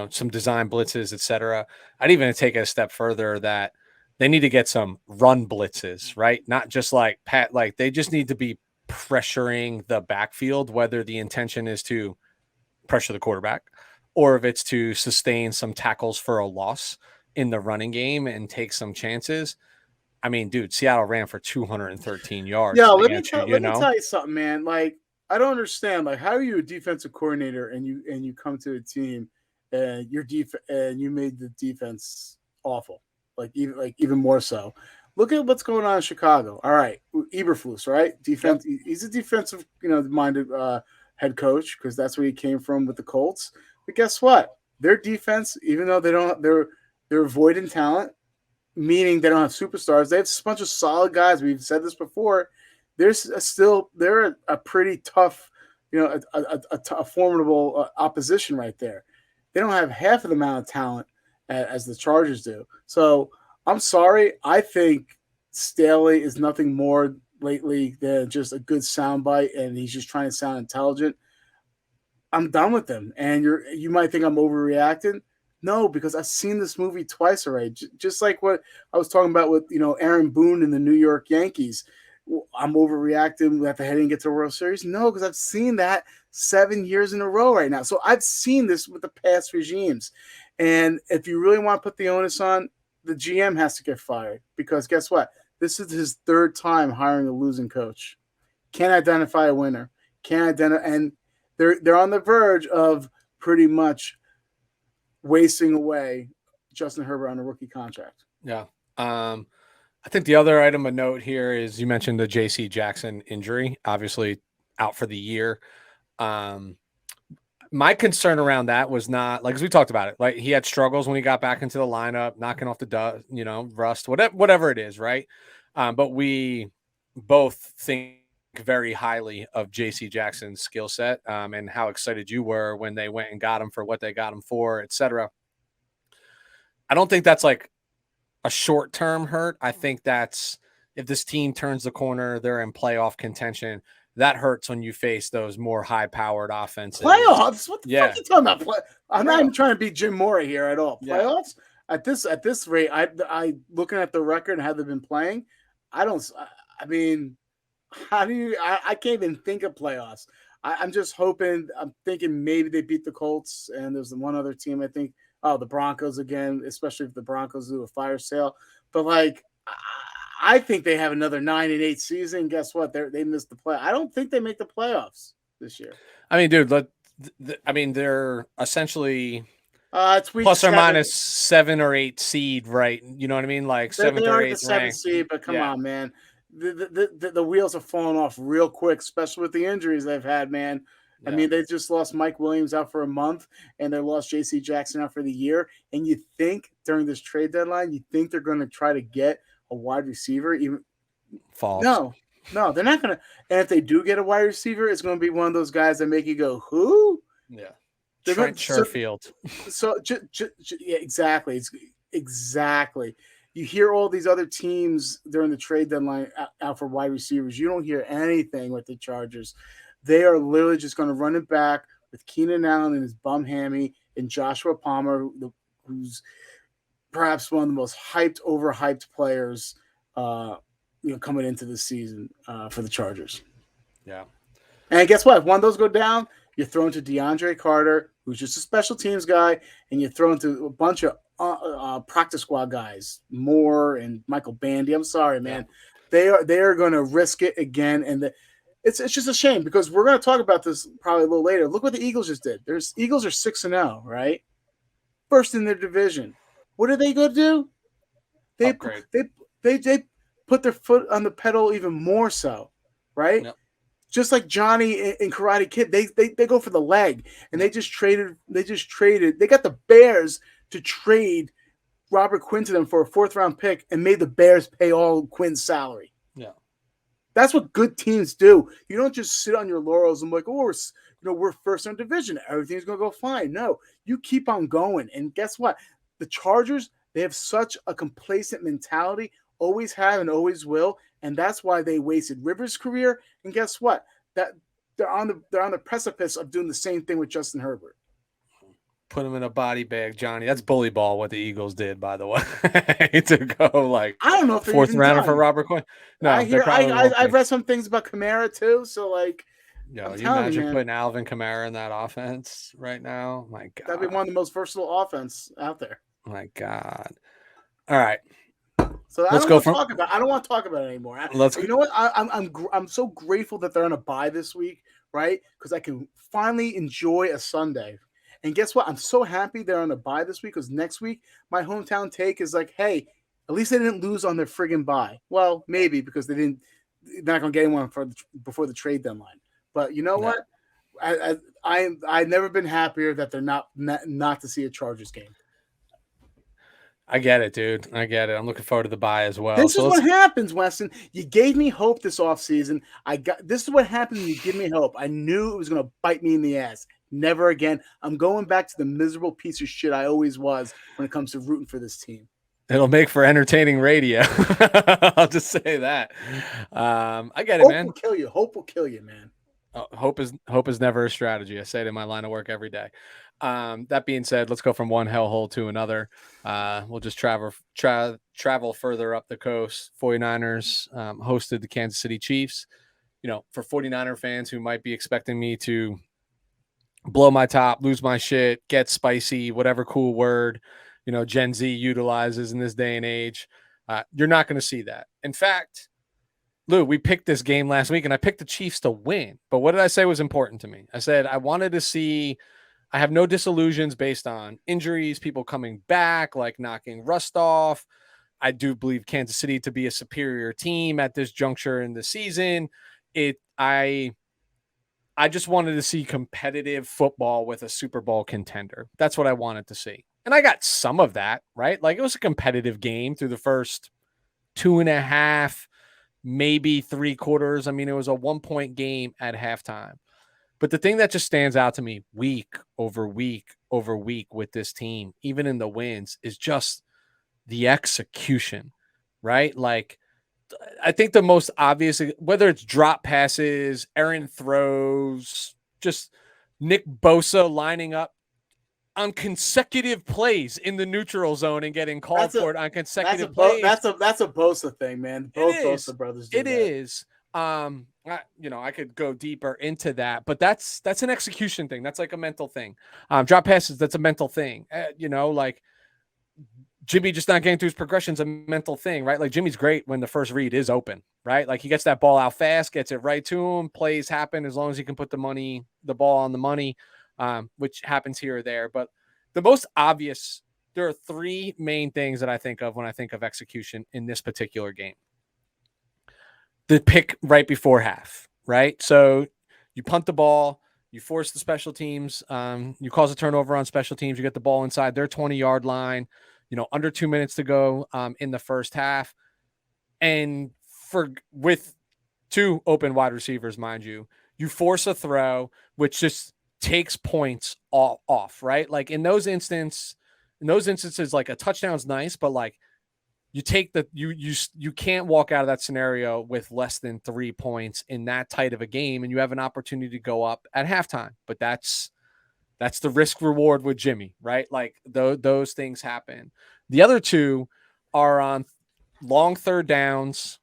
some design blitzes, etc. I'd even take it a step further that they need to get some run blitzes, right? Not just like like they just need to be pressuring the backfield, whether the intention is to pressure the quarterback or if it's to sustain some tackles for a loss in the running game and take some chances. I mean, dude, Seattle ran for 213 yeah, yards against you, let me tell you something, man. Like, I don't understand. Like, how are you a defensive coordinator and you come to a team and and you made the defense awful, even more so. Look at what's going on in Chicago. All right, Eberflus, right? Defense. Yep. He's a defensive, minded head coach because that's where he came from with the Colts. But guess what? Their defense, even though they're void in talent, meaning they don't have superstars. They have a bunch of solid guys. We've said this before. They're a pretty tough, a formidable opposition right there. They don't have half of the amount of talent as the Chargers do. So I'm sorry. I think Staley is nothing more lately than just a good soundbite, and he's just trying to sound intelligent. I'm done with him. And you might think I'm overreacting. No, because I've seen this movie twice already. Just like what I was talking about with Aaron Boone and the New York Yankees. I'm overreacting that they didn't get to the World Series. No, because I've seen that 7 years in a row right now. So I've seen this with the past regimes. And if you really want to put the onus on, the GM has to get fired because guess what? This is his third time hiring a losing coach. Can't identify a winner. And they're on the verge of pretty much wasting away Justin Herbert on a rookie contract. Yeah. I think the other item of note here is you mentioned the JC Jackson injury, obviously out for the year. My concern around that was not like, as we talked about it, like he had struggles when he got back into the lineup, knocking off the dust, rust, whatever it is. Right. But we both think very highly of JC Jackson's skill set, and how excited you were when they went and got him for what they got him for, etc. I don't think that's like a short-term hurt. I think that's if this team turns the corner, they're in playoff contention. That hurts when you face those more high-powered offenses. Playoffs? What the fuck are you talking about? I'm Bro. not even trying to be Jim Mora here at all. Yeah. Playoffs? At this rate, I looking at the record and how they've been playing, I mean, how do you? I can't even think of playoffs. I'm just hoping. I'm thinking maybe they beat the Colts, and there's one other team. I think. Oh, the Broncos again, especially if the Broncos do a fire sale. But like, I think they have another 9-8 season. Guess what? They missed the play. I don't think they make the playoffs this year. I mean, dude, they're essentially it's week plus or 7. minus 7 or 8 seed, right? You know what I mean? Like seventh They or are the eighth 7th rank. seed, but come on, man. The wheels have fallen off real quick, especially with the injuries they've had, man. Yeah. I mean, they just lost Mike Williams out for a month, and they lost J.C. Jackson out for the year. And you think during this trade deadline, you think they're going to try to get a wide receiver? Even false. No, they're not going to. And if they do get a wide receiver, it's going to be one of those guys that make you go, "Who?" Yeah, Trent Sherfield. Yeah, exactly. Exactly. You hear all these other teams during the trade deadline out for wide receivers. You don't hear anything with the Chargers. They are literally just going to run it back with Keenan Allen and his bum hammy and Joshua Palmer, who's perhaps one of the most overhyped players, coming into the season for the Chargers. Yeah. And guess what? If one of those go down, you're thrown to DeAndre Carter, who's just a special teams guy, and you're thrown to a bunch of practice squad guys, Moore and Michael Bandy. I'm sorry, man. Yeah. They are going to risk it again, and it's just a shame because we're going to talk about this probably a little later. Look what the Eagles just did. Eagles are 6-0, right? First in their division. What are they going to do? They put their foot on the pedal even more so, right? Yep. Just like Johnny in Karate Kid, they go for the leg, and they just traded. They got the Bears to trade Robert Quinn to them for a 4th-round pick, and made the Bears pay all Quinn's salary. Yeah, that's what good teams do. You don't just sit on your laurels and be like, oh, we're first in division, everything's gonna go fine. No, you keep on going, and guess what? The Chargers, they have such a complacent mentality. Always have and always will, and that's why they wasted Rivers' career. And guess what? That they're on the precipice of doing the same thing with Justin Herbert. Put him in a body bag, Johnny. That's bully ball what the Eagles did, by the way, to go like I don't know if 4th rounder for Robert Quinn. No, I've read some things about Kamara too. So like, yo, you imagine putting Alvin Kamara in that offense right now? My God, that'd be one of the most versatile offense out there. My God. All right. So I don't want to talk about it anymore. You know what? I'm so grateful that they're on a bye this week, right? Because I can finally enjoy a Sunday. And guess what? I'm so happy they're on a bye this week because next week my hometown take is like, hey, at least they didn't lose on their friggin' bye. Well, maybe because they're not gonna get anyone before the trade deadline. But you know what? I've never been happier that they're not to see a Chargers game. I get it, dude. I get it. I'm looking forward to the bye as well. This is what happens, Weston. You gave me hope this offseason. This is what happens when you give me hope. I knew it was going to bite me in the ass. Never again. I'm going back to the miserable piece of shit I always was when it comes to rooting for this team. It'll make for entertaining radio. I'll just say that. I get it, man. Hope will kill you, man. Hope is never a strategy. I say it in my line of work every day. That being said, let's go from one hellhole to another. We'll just travel further up the coast. 49ers hosted the Kansas City Chiefs. You know, for 49er fans who might be expecting me to blow my top, lose my shit, get spicy, whatever cool word, Gen Z utilizes in this day and age, you're not going to see that. In fact, Lou, we picked this game last week, and I picked the Chiefs to win. But what did I say was important to me? I said I wanted to see – I have no disillusions based on injuries, people coming back, like knocking rust off. I do believe Kansas City to be a superior team at this juncture in the season. I just wanted to see competitive football with a Super Bowl contender. That's what I wanted to see. And I got some of that, right? Like, it was a competitive game through the first 2.5, maybe 3 quarters. I mean, it was a 1-point game at halftime. But the thing that just stands out to me week over week over week with this team, even in the wins, is just the execution, right? Like, I think the most obvious, whether it's drop passes, errant throws, just Nick Bosa lining up on consecutive plays in the neutral zone and getting called That's a for it on consecutive plays. that's a Bosa thing, man. It Both is. Bosa brothers do It that. is. I could go deeper into that, but that's an execution thing. That's like a mental thing. Drop passes, that's a mental thing. Like Jimmy just not getting through his progression's a mental thing, right? Like Jimmy's great when the first read is open, right? Like he gets that ball out fast, gets it right to him, plays happen as long as he can put the ball on the money, which happens here or there. But the most obvious, there are three main things that I think of when I think of execution in this particular game. The pick right before half, right? So you punt the ball, you force the special teams, you cause a turnover on special teams, you get the ball inside their 20-yard line, under 2 minutes to go in the first half. And with two open wide receivers, mind you, you force a throw, which just takes points off, right? Like in those instances, like a touchdown's nice, but like you take you can't walk out of that scenario with less than 3 points in that tight of a game, and you have an opportunity to go up at halftime. But that's the risk reward with Jimmy, right? Like those things happen. The other two are on long third downs.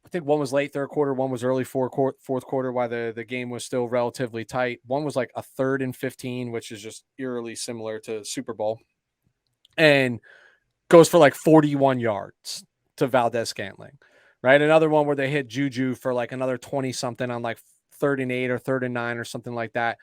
I think one was late third quarter, one was early fourth quarter, while the game was still relatively tight. One was like a 3rd and 15, which is just eerily similar to Super Bowl, and goes for like 41 yards to Valdez-Scantling, right? Another one where they hit Juju for like another 20 something on like 3rd and 8 or 3rd and 9 or something like that.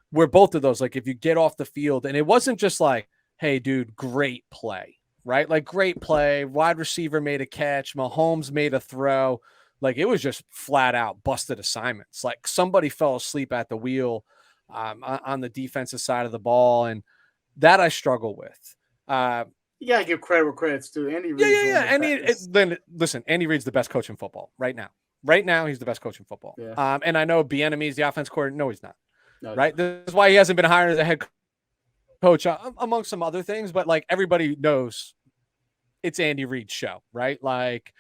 Where both of those, like if you get off the field, and it wasn't just like, hey, dude, great play, right? Like great play, wide receiver made a catch, Mahomes made a throw. Like it was just flat out busted assignments. Like somebody fell asleep at the wheel on the defensive side of the ball, and that I struggle with. You gotta give credit where credit's due. Andy Reid's Then listen, Andy Reid's the best coach in football right now. Right now, he's the best coach in football. Yeah. And I know Bieniemy is the offense coordinator. No, he's not. No, Right. This is why he hasn't been hired as a head coach, among some other things. But like everybody knows, it's Andy Reid's show, right? Like,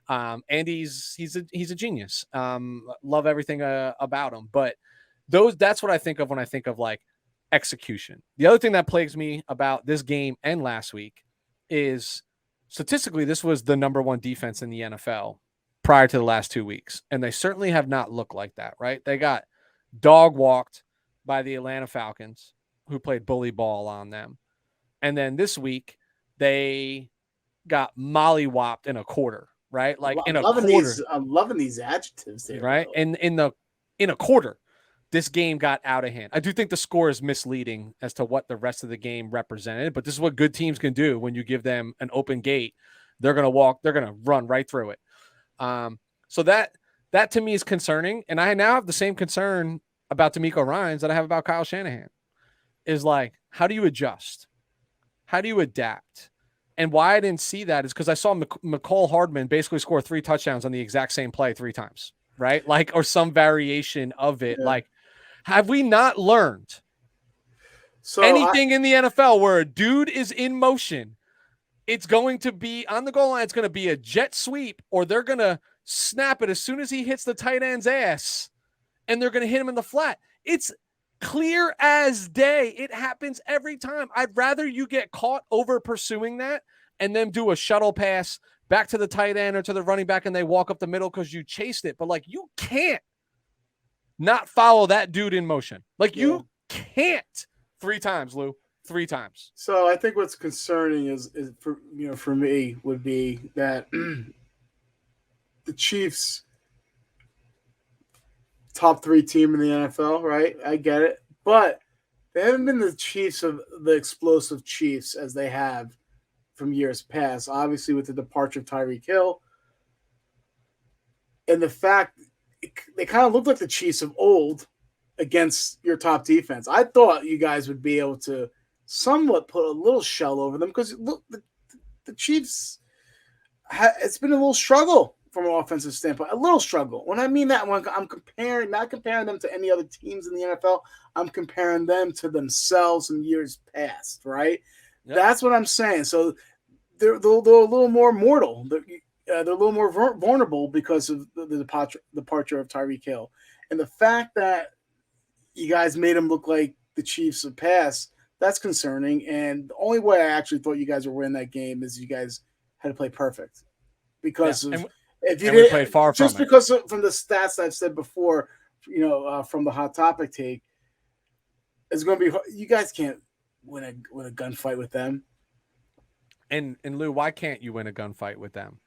Andy's he's a genius. Love everything about him. But that's what I think of when I think of like execution. The other thing that plagues me about this game and last week is statistically this was the number one defense in the NFL prior to the last 2 weeks, and they certainly have not looked like that. Right? They got dog walked by the Atlanta Falcons, who played bully ball on them. And then this week, they got mollywopped in a quarter, right? Like in a quarter. I'm loving these adjectives there. Right? And in a quarter, this game got out of hand. I do think the score is misleading as to what the rest of the game represented, but this is what good teams can do when you give them an open gate. They're going to run right through it. So that to me is concerning. And I now have the same concern about DeMeco Ryans that I have about Kyle Shanahan. Is like, how do you adjust? How do you adapt? And why I didn't see that is because I saw McCole Hardman basically score 3 touchdowns on the exact same play 3 times, right? Like, or some variation of it. Yeah. Like, have we not learned anything in the NFL where a dude is in motion? It's going to be on the goal line. It's going to be a jet sweep, or they're going to snap it as soon as he hits the tight end's ass, and they're going to hit him in the flat. It's clear as day. It happens every time. I'd rather you get caught over pursuing that and then do a shuttle pass back to the tight end or to the running back and they walk up the middle because you chased it. But like, you can't not follow that dude in motion. Like, you can't. 3 times, Lou. 3 times. So I think what's concerning is for me would be that the Chiefs top 3 team in the NFL, right? I get it. But they haven't been the Chiefs of the explosive Chiefs as they have from years past. Obviously, with the departure of Tyreek Hill. And the fact they kind of looked like the Chiefs of old against your top defense. I thought you guys would be able to somewhat put a little shell over them because look, the Chiefs, it's been a little struggle from an offensive standpoint, a little struggle. When I mean that, when I'm not comparing them to any other teams in the NFL, I'm comparing them to themselves in years past, right? Yep. That's what I'm saying. So they're a little more mortal. They're a little more vulnerable because of the departure of Tyreek Hill, and the fact that you guys made them look like the Chiefs of past. That's concerning. And the only way I actually thought you guys would win that game is you guys had to play perfect because of if you and we played far just from because from the stats I've said before, from the Hot Topic take, it's going to be you guys can't win a gunfight with them. And Lou, why can't you win a gunfight with them?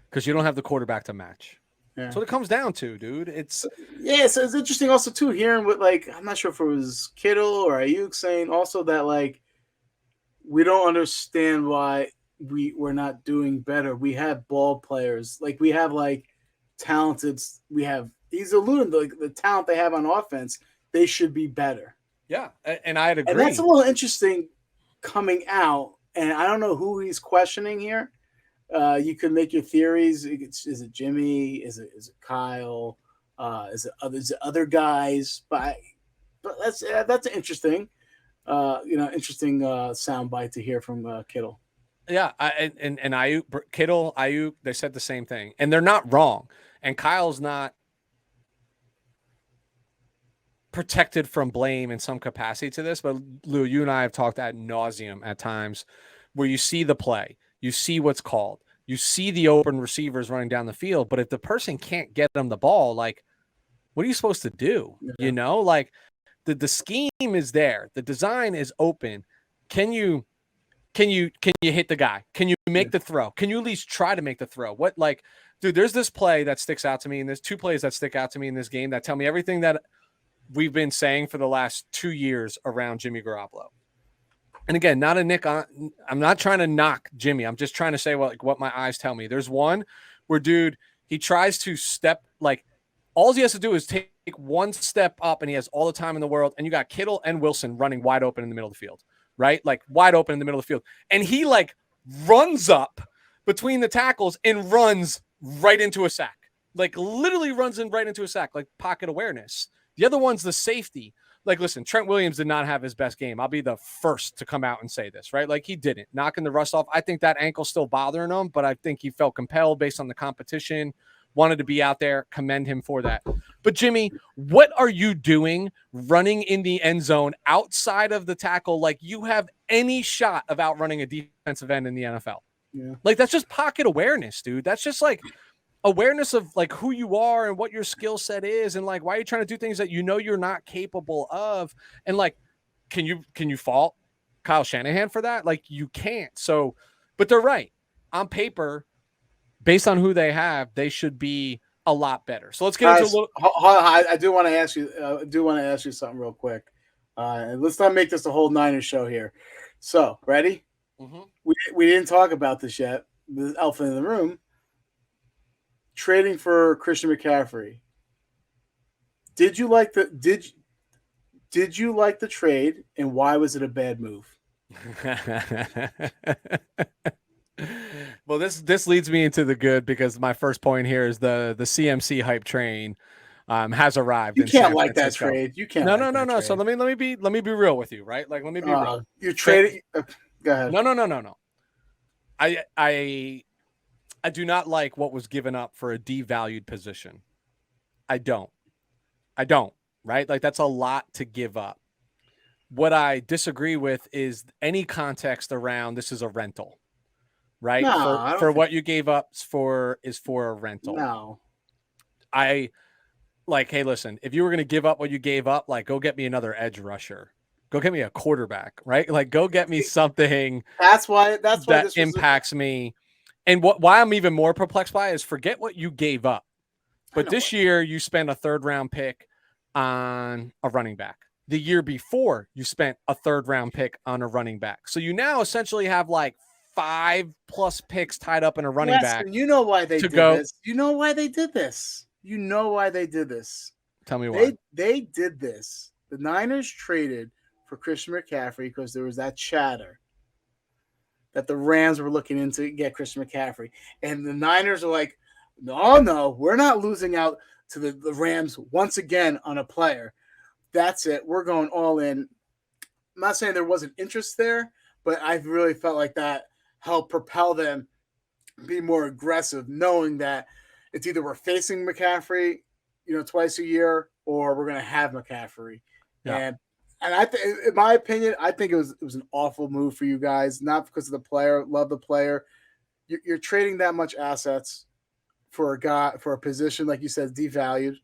Because you don't have the quarterback to match. Yeah. That's what it comes down to, dude. It's it's interesting also too hearing what I'm not sure if it was Kittle or Ayuk saying also that we don't understand why we're not doing better. We have ball players, we have talented. He's alluding to the talent they have on offense. They should be better. Yeah, and I'd agree. And that's a little interesting coming out. And I don't know who he's questioning here. You could make your theories. Is it Jimmy? Is it Kyle? Is it other guys? But that's interesting. Interesting soundbite to hear from Kittle. Yeah, and Ayuk, Kittle, Ayuk, they said the same thing, and they're not wrong. And Kyle's not protected from blame in some capacity to this, but Lou, you and I have talked ad nauseum at times where you see the play, you see what's called, you see the open receivers running down the field, but if the person can't get them the ball, what are you supposed to do? Yeah. The scheme is there, the design is open. Can you hit the guy? Can you make the throw? Can you at least try to make the throw? Dude, there's this play that sticks out to me, and there's two plays that stick out to me in this game that tell me everything that we've been saying for the last 2 years around Jimmy Garoppolo. And again, not a nick on. I'm not trying to knock Jimmy. I'm just trying to say what my eyes tell me. There's one where, dude, he tries to step, all he has to do is take one step up, and he has all the time in the world. And you got Kittle and Wilson running wide open in the middle of the field, right? Wide open in the middle of the field. And he runs up between the tackles and runs right into a sack. Literally runs right into a sack, pocket awareness. The other one's the safety. Listen, Trent Williams did not have his best game. I'll be the first to come out and say this, right? He didn't. Knocking the rust off. I think that ankle's still bothering him, but I think he felt compelled based on the competition, wanted to be out there, commend him for that. But Jimmy, what are you doing running in the end zone outside of the tackle you have any shot of outrunning a defensive end in the NFL? Yeah. That's just pocket awareness, dude. That's just awareness of who you are and what your skill set is, and why are you trying to do things that you're not capable of, and can you fault Kyle Shanahan for that? You can't. So, but they're right. On paper, based on who they have, they should be a lot better. So let's get into a little. I do want to ask you something real quick. And let's not make this a whole Niners show here. So, ready? Mm-hmm. We didn't talk about this yet. The elephant in the room. Trading for Christian McCaffrey. Did you like the trade, and why was it a bad move? Well, this leads me into the good, because my first point here is the CMC hype train has arrived. You can't like that trade. You can't. No. Trade. So let me be real with you, right? Let me be real. You traded. Go ahead. No. I do not like what was given up for a devalued position. I don't. Right? That's a lot to give up. What I disagree with is any context around this is a rental, right? No, for what you gave up is for a rental. No. Hey, listen, if you were going to give up what you gave up, go get me another edge rusher. Go get me a quarterback, right? Go get me something that impacts me. And why I'm even more perplexed by is forget what you gave up. But this year you spent a 3rd round pick on a running back. The year before you spent a 3rd round pick on a running back. So you now essentially have 5+ picks tied up in a running back. You know why they did this. You know why they did this. Tell me why. They did this. The Niners traded for Christian McCaffrey because there was that chatter that the Rams were looking into to get Christian McCaffrey. And the Niners are like, no, we're not losing out to the Rams once again on a player. That's it. We're going all in. I'm not saying there wasn't interest there, but I really felt like that help propel them be more aggressive, knowing that it's either we're facing McCaffrey, twice a year, or we're going to have McCaffrey. Yeah. And I think, in my opinion, I think it was an awful move for you guys, not because of the player. Love the player. You're trading that much assets for a position, like you said, devalued,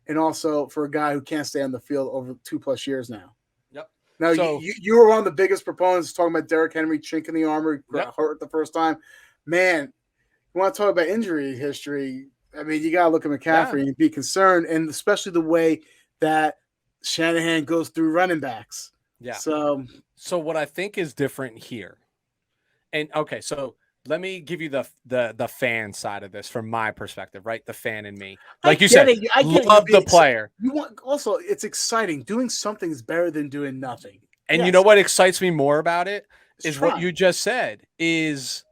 and also for a guy who can't stay on the field over 2+ years now. Yep. Now, So, you were one of the biggest proponents talking about Derrick Henry chink in the armor, got hurt the first time. Man, you want to talk about injury history? I mean, you got to look at McCaffrey and be concerned, and especially the way that Shanahan goes through running backs. Yeah. So what I think is different here, and okay, so let me give you the fan side of this from my perspective, right? The fan in me, like you said, I love the player. You want also, it's exciting. Doing something is better than doing nothing. And you know what excites me more about it is what you just said is,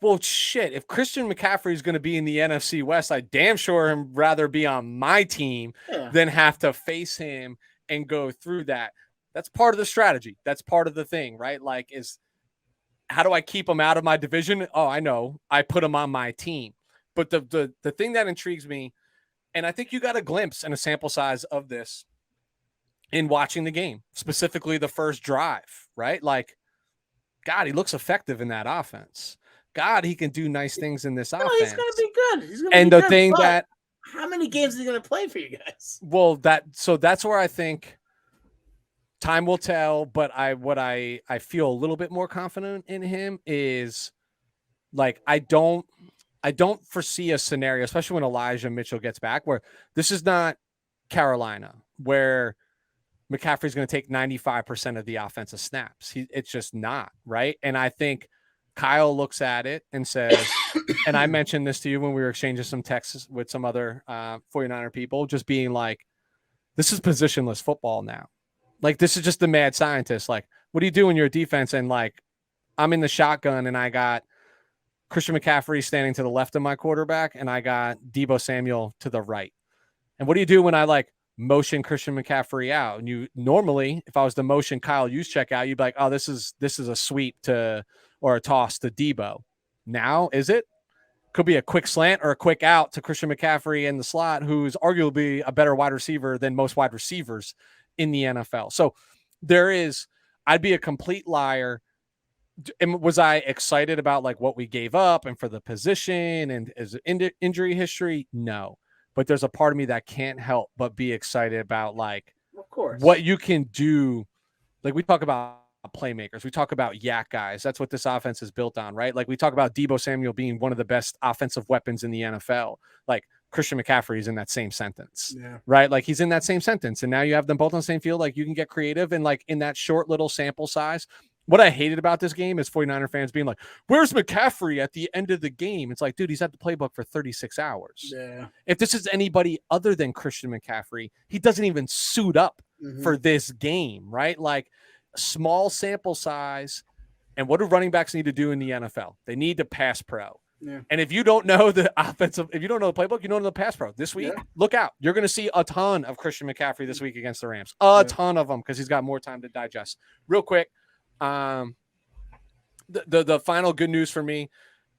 well, shit, if Christian McCaffrey is going to be in the NFC West, I damn sure him rather be on my team than have to face him and go through that. That's part of the strategy. That's part of the thing, right? Like, is how do I keep him out of my division? Oh, I know. I put him on my team. But the thing that intrigues me, and I think you got a glimpse and a sample size of this in watching the game, specifically the first drive, right? Like, God, he looks effective in that offense. God, he can do nice things in this offense. He's going to be good. He's going to and be the good, thing that, how many games is he going to play for you guys? Well, that's where I think time will tell. But what I feel a little bit more confident in him is, like, I don't foresee a scenario, especially when Elijah Mitchell gets back, where this is not Carolina, where McCaffrey's going to take 95% of the offensive snaps. It's just not, right? And I think Kyle looks at it and says, and I mentioned this to you when we were exchanging some texts with some other 49er people, just being like, this is positionless football now. Like, this is just the mad scientist. Like, what do you do in your defense? And, like, I'm in the shotgun and I got Christian McCaffrey standing to the left of my quarterback and I got Deebo Samuel to the right. And what do you do when I, like, motion Christian McCaffrey out? And you normally, if I was to motion Kyle Juszczyk out, you'd be like, oh, this is a sweep to, or a toss to Deebo. Now, is it? Could be a quick slant or a quick out to Christian McCaffrey in the slot, who's arguably a better wide receiver than most wide receivers in the NFL. So I'd be a complete liar. And was I excited about, like, what we gave up and for the position and as injury history? No. But there's a part of me that can't help but be excited about, like, of course, what you can do. Like, we talk about playmakers. We talk about yak guys. That's what this offense is built on, right? Like, we talk about Deebo Samuel being one of the best offensive weapons in the NFL. Like, Christian McCaffrey is in that same sentence, right? Like, he's in that same sentence. And now you have them both on the same field. Like, you can get creative. And, like, in that short little sample size, what I hated about this game is 49er fans being like, where's McCaffrey at the end of the game? It's like, dude, he's at the playbook for 36 hours. Yeah. If this is anybody other than Christian McCaffrey, he doesn't even suit up for this game, right? Like, small sample size. And what do running backs need to do in the NFL? They need to pass pro. Yeah. And if you don't know the if you don't know the playbook, you don't know the pass pro. This week, look out. You're going to see a ton of Christian McCaffrey this week against the Rams. A ton of them, because he's got more time to digest. Real quick, the final good news for me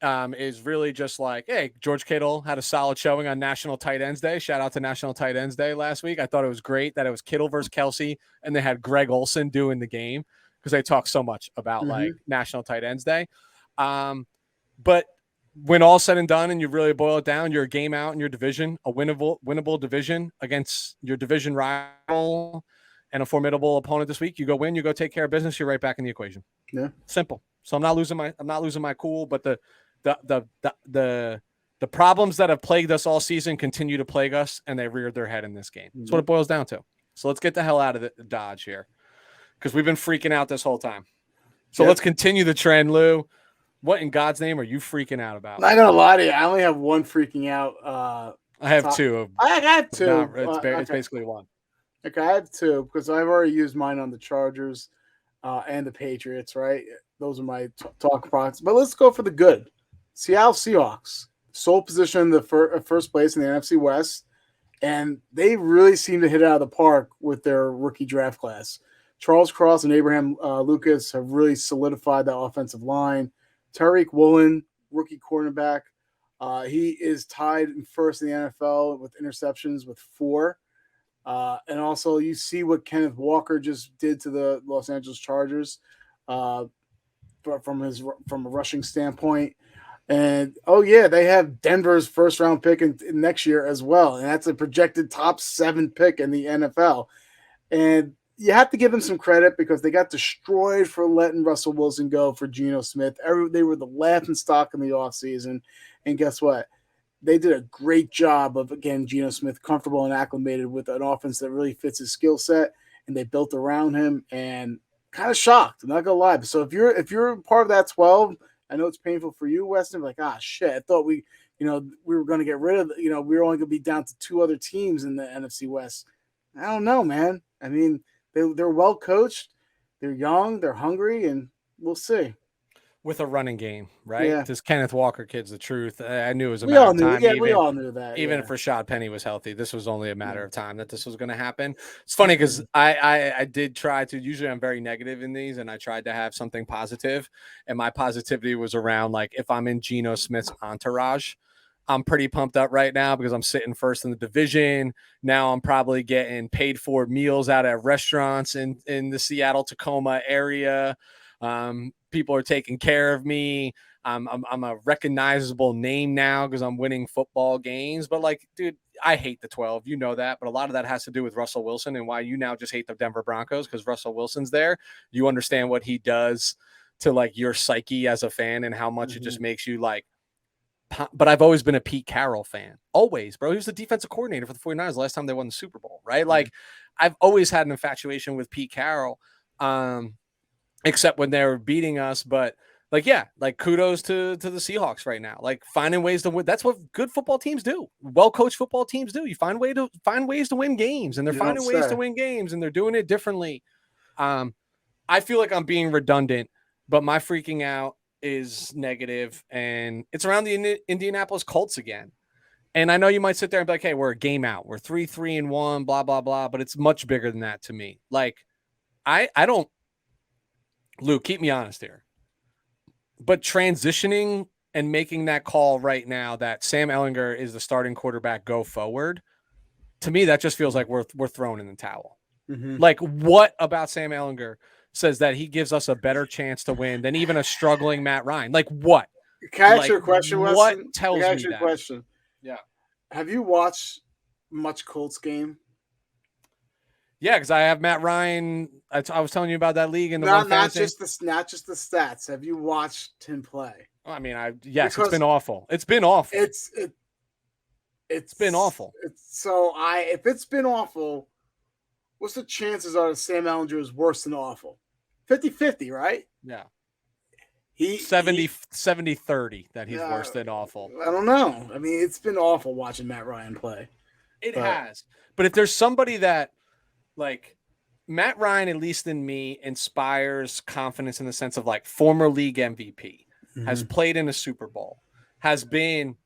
is really just like, hey, George Kittle had a solid showing on National Tight Ends Day. Shout out to National Tight Ends Day last week. I thought it was great that it was Kittle versus Kelsey, and they had Greg Olsen doing the game because they talk so much about like National Tight Ends Day. But when all said and done and you really boil it down, you're a game out in your division, a winnable division against your division rival and a formidable opponent this week. You go win, you go take care of business, you're right back in the equation. Yeah. Simple. So I'm not losing my cool, but the problems that have plagued us all season continue to plague us, and they reared their head in this game. That's what it boils down to. So let's get the hell out of the Dodge here, because we've been freaking out this whole time. So let's continue the trend, Lou. What in God's name are you freaking out about? I'm not gonna lie to you. I only have one freaking out. I have two. I have two. It's basically one. Okay, I have two because I've already used mine on the Chargers and the Patriots, right? Those are my talk products. But let's go for the good. Seattle Seahawks, sole position in the first place in the NFC West, and they really seem to hit it out of the park with their rookie draft class. Charles Cross and Abraham Lucas have really solidified that offensive line. Tariq Woolen, rookie cornerback, he is tied in first in the NFL with interceptions with 4. And also, you see what Kenneth Walker just did to the Los Angeles Chargers from a rushing standpoint. And they have Denver's first round pick in next year as well, and that's a projected top 7 pick in the NFL. And you have to give them some credit because they got destroyed for letting Russell Wilson go for Geno Smith. They were the laughing stock in the offseason. And guess what? They did a great job of, again, Geno Smith comfortable and acclimated with an offense that really fits his skill set, and they built around him. And kind of shocked, I'm not gonna lie. So if you're part of that 12, I know it's painful for you, Weston. Like, shit, I thought we were going to get rid of, we were only going to be down to 2 other teams in the NFC West. I don't know, man. I mean, they're well coached, they're young, they're hungry, and we'll see. With a running game, right? Yeah. This Kenneth Walker kid's the truth. I knew it was a We matter all of knew. time. Yeah, we all knew that. Even if Rashad Penny was healthy, this was only a matter of time that this was going to happen. It's funny because I did try to. Usually, I'm very negative in these, and I tried to have something positive. And my positivity was around like if I'm in Geno Smith's entourage, I'm pretty pumped up right now because I'm sitting first in the division. Now I'm probably getting paid for meals out at restaurants in the Seattle Tacoma area. People are taking care of me. I'm a recognizable name now because I'm winning football games. But like, dude, I hate the 12. You know that. But a lot of that has to do with Russell Wilson and why you now just hate the Denver Broncos because Russell Wilson's there. You understand what he does to like your psyche as a fan and how much it just makes you like. But I've always been a Pete Carroll fan. Always, bro. He was the defensive coordinator for the 49ers last time they won the Super Bowl, right? Like, I've always had an infatuation with Pete Carroll. Except when they were beating us. But like, yeah, like kudos to the Seahawks right now. Like finding ways to win. That's what good football teams do. Well-coached football teams do. You find ways to win games, and they're finding ways to win games, and they're doing it differently. I feel like I'm being redundant, but my freaking out is negative, and it's around the Indianapolis Colts again. And I know you might sit there and be like, hey, we're a game out. We're 3-3-1, blah, blah, blah. But it's much bigger than that to me. Like, I don't, Lou, keep me honest here. But transitioning and making that call right now that Sam Ehlinger is the starting quarterback go forward, to me, that just feels like we're throwing in the towel. Like, what about Sam Ehlinger says that he gives us a better chance to win than even a struggling Matt Ryan? Like, what? Can I ask you a question, Weston? What tells me that? Question? Yeah. Have you watched much Colts game? Yeah, because I have Matt Ryan. I was telling you about that league in the not just the stats. Have you watched him play? I mean, it's been awful. It's been awful. It's been awful. If it's been awful, what's the chances are that Sam Ehlinger is worse than awful? 50-50, right? Yeah. 70-30 that he's worse than awful. I don't know. I mean, it's been awful watching Matt Ryan play. It has. But if there's somebody that, like, Matt Ryan, at least in me, inspires confidence in the sense of, like, former league MVP, has played in a Super Bowl, has been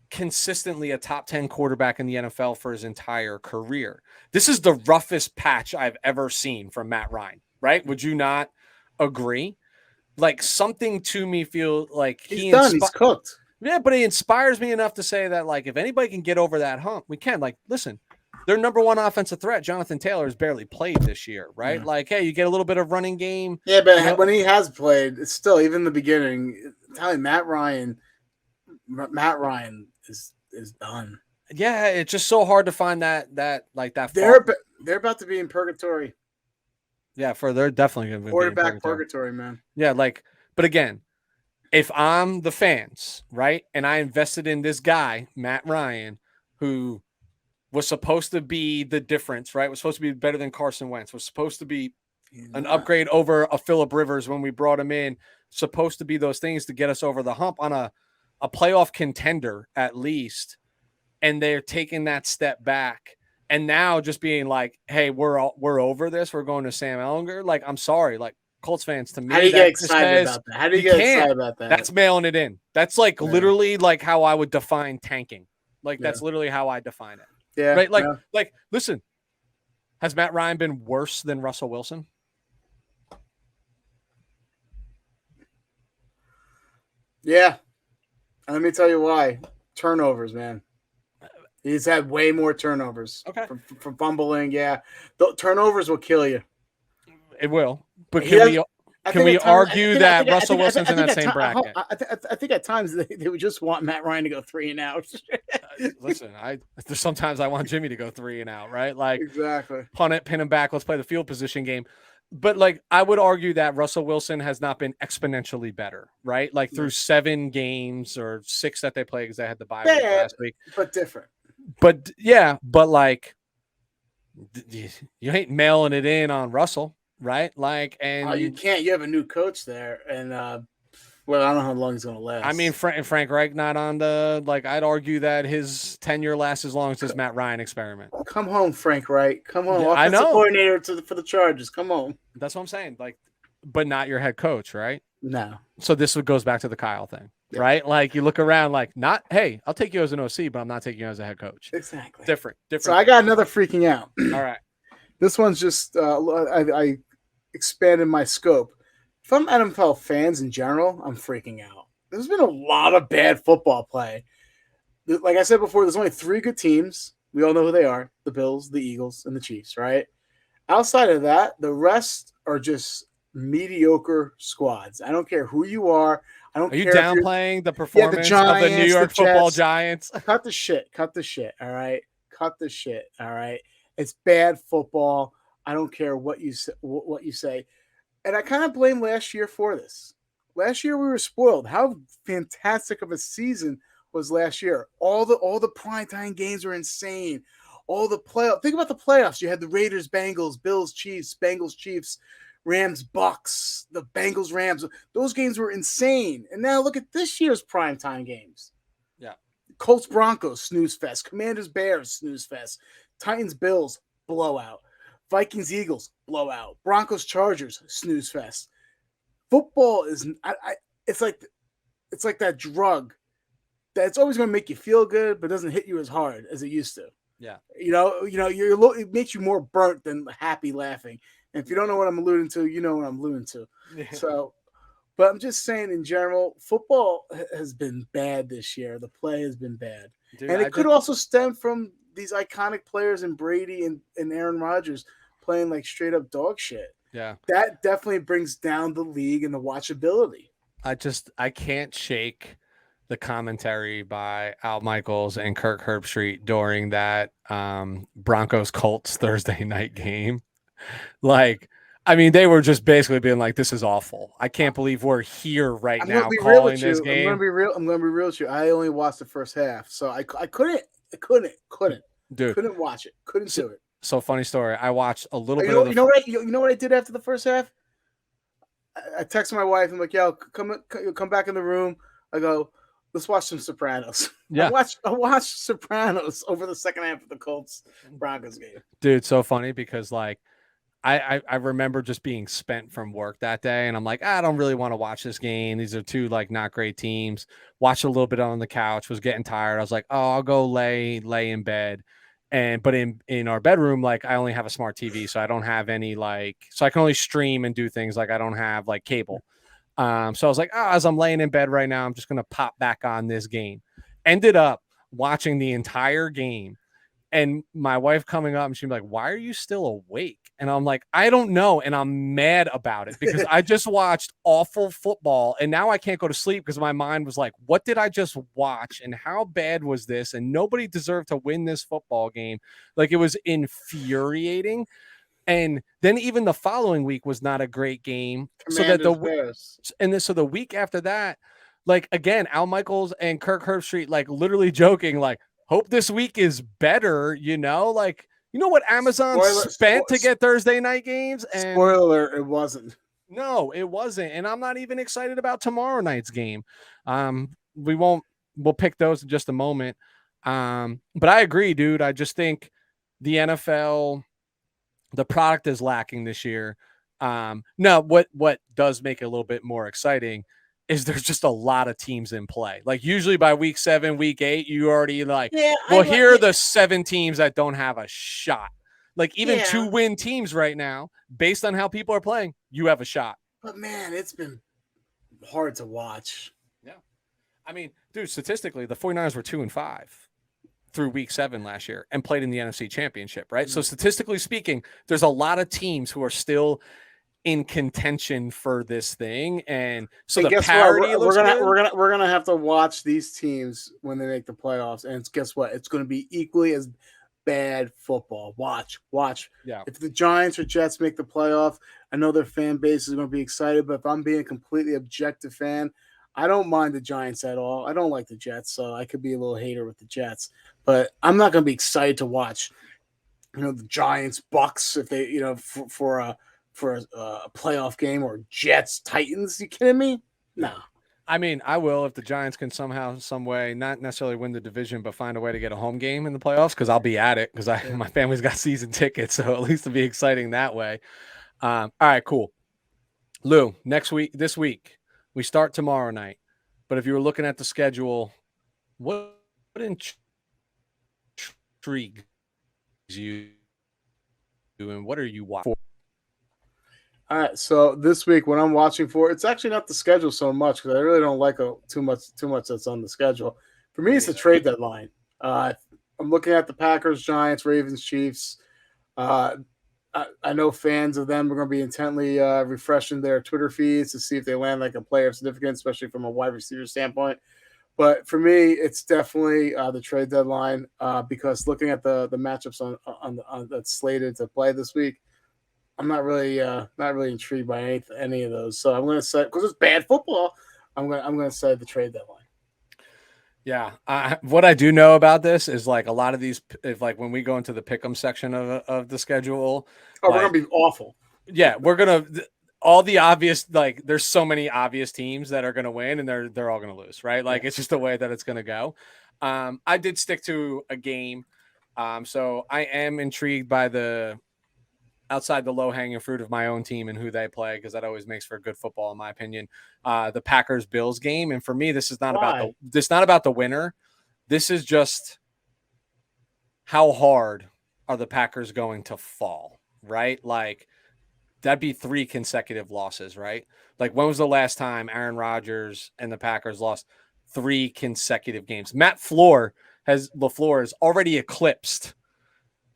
consistently a top 10 quarterback in the NFL for his entire career. This is the roughest patch I've ever seen from Matt Ryan, right? Would you not agree? Like, something to me feel like he's cooked. Yeah, but he inspires me enough to say that, like, if anybody can get over that hump, we can. Like, listen, their number one offensive threat, Jonathan Taylor, has barely played this year, right? Yeah. Like, hey, you get a little bit of running game. Yeah, but when he has played, it's still, even in the beginning, Matt Ryan is done. Yeah, it's just so hard to find that. They're about to be in purgatory. Yeah, they're definitely going to be quarterback purgatory, man. Yeah, like, but again, if I'm the fans, right, and I invested in this guy, Matt Ryan, who was supposed to be the difference, right? Was supposed to be better than Carson Wentz. Was supposed to be an upgrade over a Phillip Rivers when we brought him in. Supposed to be those things to get us over the hump on a playoff contender at least. And they're taking that step back. And now just being like, hey, we're over this. We're going to Sam Ehlinger. Like, I'm sorry. Like, Colts fans, to me, how do you get excited about that? How do you get excited about that? That's mailing it in. That's like literally like how I would define tanking. Like, that's literally how I define it. Yeah. Right. Like, listen, has Matt Ryan been worse than Russell Wilson? Yeah. And let me tell you why. Turnovers, man. He's had way more turnovers Okay. from fumbling. Yeah. The turnovers will kill you. It will. But He has. I can think we at times, argue that Russell Wilson's in that same bracket? I think at times they would just want Matt Ryan to go 3-and-out. Listen, there's sometimes I want Jimmy to go 3-and-out, right? Like Exactly. punt it, pin him back. Let's play the field position game. But like I would argue that Russell Wilson has not been exponentially better, right? Like through 7 games or 6 that they play because they had the bye week last week, but different. But yeah, but like you ain't mailing it in on Russell, right? Like, and you can't. You have a new coach there, and well, I don't know how long he's going to last. I mean, Frank Reich not on the like. I'd argue that his tenure lasts as long as this Matt Ryan experiment. Come home, Frank Reich. Come home. I know. Coordinator for the Chargers. Come home. That's what I'm saying. Like, but not your head coach, right? No. So this goes back to the Kyle thing, right? Like you look around, like not, hey, I'll take you as an OC, but I'm not taking you as a head coach. Exactly. Different. So I got another freaking out. All right. This one's just I expanded my scope. If I'm NFL fans in general, I'm freaking out. There's been a lot of bad football play. Like I said before, there's only 3 good teams. We all know who they are: the Bills, the Eagles, and the Chiefs, right? Outside of that, the rest are just mediocre squads. I don't care who you are. I don't care. Are you downplaying the performance of the New York Football Giants? Cut the shit. Cut the shit. All right. Cut the shit. All right. It's bad football. I don't care what you say. And I kind of blame last year for this. Last year we were spoiled. How fantastic of a season was last year. All the primetime games were insane. All the playoffs. Think about the playoffs. You had the Raiders, Bengals, Bills, Chiefs, Bengals, Chiefs, Rams, Bucks, the Bengals, Rams. Those games were insane. And now look at this year's primetime games. Yeah. Colts, Broncos, snooze fest. Commanders, Bears, snooze fest. Titans, Bills, blowout. Vikings, Eagles, blowout. Broncos, Chargers, snooze fest. Football is it's like that drug that's always going to make you feel good, but doesn't hit you as hard as it used to. Yeah. It makes you more burnt than happy laughing. And if you don't know what I'm alluding to, you know what I'm alluding to. Yeah. So, but I'm just saying in general, football has been bad this year. The play has been bad. Dude, and it could also stem from these iconic players in Brady and Aaron Rodgers playing like straight up dog shit. Yeah. That definitely brings down the league and the watchability. I can't shake the commentary by Al Michaels and Kirk Herbstreit during that Broncos Colts Thursday night game. Like, I mean, they were just basically being like, "This is awful. I can't believe we're here right now calling this game." I'm gonna be real with you. I only watched the first half, so I couldn't Dude, couldn't watch it. Couldn't do it. So funny story. I watched a little bit. You know what I did after the first half? I texted my wife. I'm like, "Yo, come back in the room." I go, "Let's watch some Sopranos." Yeah, I watched Sopranos over the second half of the Colts Broncos game. Dude, so funny because like I remember just being spent from work that day, and I'm like, I don't really want to watch this game. These are 2 like not great teams. Watched a little bit on the couch. Was getting tired. I was like, oh, I'll go lay in bed. But in our bedroom, like I only have a smart TV, so I don't have any so I can only stream and do things like I don't have like cable. So I was like, as I'm laying in bed right now, I'm just gonna pop back on this game. Ended up watching the entire game, and my wife coming up and she'd be like, "Why are you still awake?" And I'm like, "I don't know," and I'm mad about it because I just watched awful football, and now I can't go to sleep because my mind was like, "What did I just watch? And how bad was this? And nobody deserved to win this football game." Like it was infuriating. And then even the following week was not a great game. So the week after that, like again, Al Michaels and Kirk Herbstreit like literally joking, like, hope this week is better, like, you know what Amazon spent to get Thursday night games? And spoiler, it wasn't. No, it wasn't. And I'm not even excited about tomorrow night's game. We'll pick those in just a moment. But I agree, dude. I just think the NFL, the product is lacking this year. Now, what does make it a little bit more exciting is there's just a lot of teams in play. Like usually by week 7, week 8, you already like, here are the 7 teams that don't have a shot. Like even 2-win teams right now, based on how people are playing, you have a shot. But man, it's been hard to watch. Yeah. I mean, dude, statistically, the 49ers were 2-5 through week 7 last year and played in the NFC Championship, right? So statistically speaking, there's a lot of teams who are still in contention for this thing, and so And the guess what? parity We're looks gonna good. we're gonna have to watch these teams when they make the playoffs, and guess what? It's gonna be equally as bad football. Watch. Yeah. If the Giants or Jets make the playoff, I know their fan base is gonna be excited, but if I'm being a completely objective fan, I don't mind the Giants at all. I don't like the Jets, so I could be a little hater with the Jets, but I'm not gonna be excited to watch, the Giants Bucks if they, for a playoff game, or Jets Titans. You kidding me? No. I mean, I will if the Giants can somehow, some way, not necessarily win the division, but find a way to get a home game in the playoffs, because I'll be at it, because my family's got season tickets, so at least it'll be exciting that way. All right, cool. Lou, this week, we start tomorrow night. But if you were looking at the schedule, what intrigues you, and what are you watching for? All right, so this week, what I'm watching for, it's actually not the schedule so much, because I really don't like too much that's on the schedule. For me, it's the trade deadline. I'm looking at the Packers, Giants, Ravens, Chiefs. I know fans of them are going to be intently refreshing their Twitter feeds to see if they land like a player of significance, especially from a wide receiver standpoint. But for me, it's definitely the trade deadline, because looking at the matchups on that's slated to play this week, I'm not really intrigued by any of those. So I'm going to say, because it's bad football, I'm going to say the trade deadline. Yeah. What I do know about this is, like, a lot of these, if, like, when we go into the pick'em section of the schedule, we're going to be awful. Yeah, we're going to all the obvious, like, there's so many obvious teams that are going to win, and they're all going to lose, right? Like, it's just the way that it's going to go. I did stick to a game. So I am intrigued by the outside the low hanging fruit of my own team and who they play, because that always makes for good football, in my opinion. The Packers Bills game, and for me, this is not about the winner. This is just how hard are the Packers going to fall, right? Like, that'd be 3 consecutive losses, right? Like, when was the last time Aaron Rodgers and the Packers lost 3 consecutive games? Matt LaFleur has already eclipsed.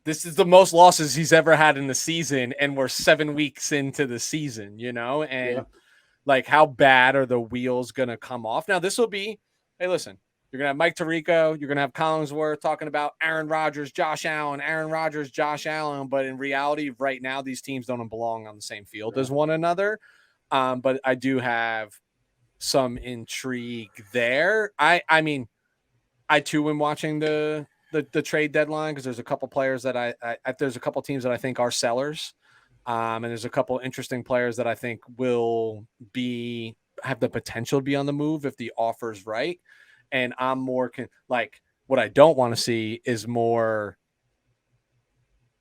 This is the most losses he's ever had in the season, and we're 7 weeks into the season, and like, how bad are the wheels going to come off? Now, this will be, hey, listen, you're going to have Mike Tirico, you're going to have Collinsworth talking about Aaron Rodgers, Josh Allen, but in reality, right now, these teams don't belong on the same field as one another. But I do have some intrigue there. I mean, I too am watching the trade deadline, because there's a couple players that there's a couple teams that I think are sellers. And there's a couple interesting players that I think will have the potential to be on the move if the offer's right. And I'm more like, what I don't want to see is more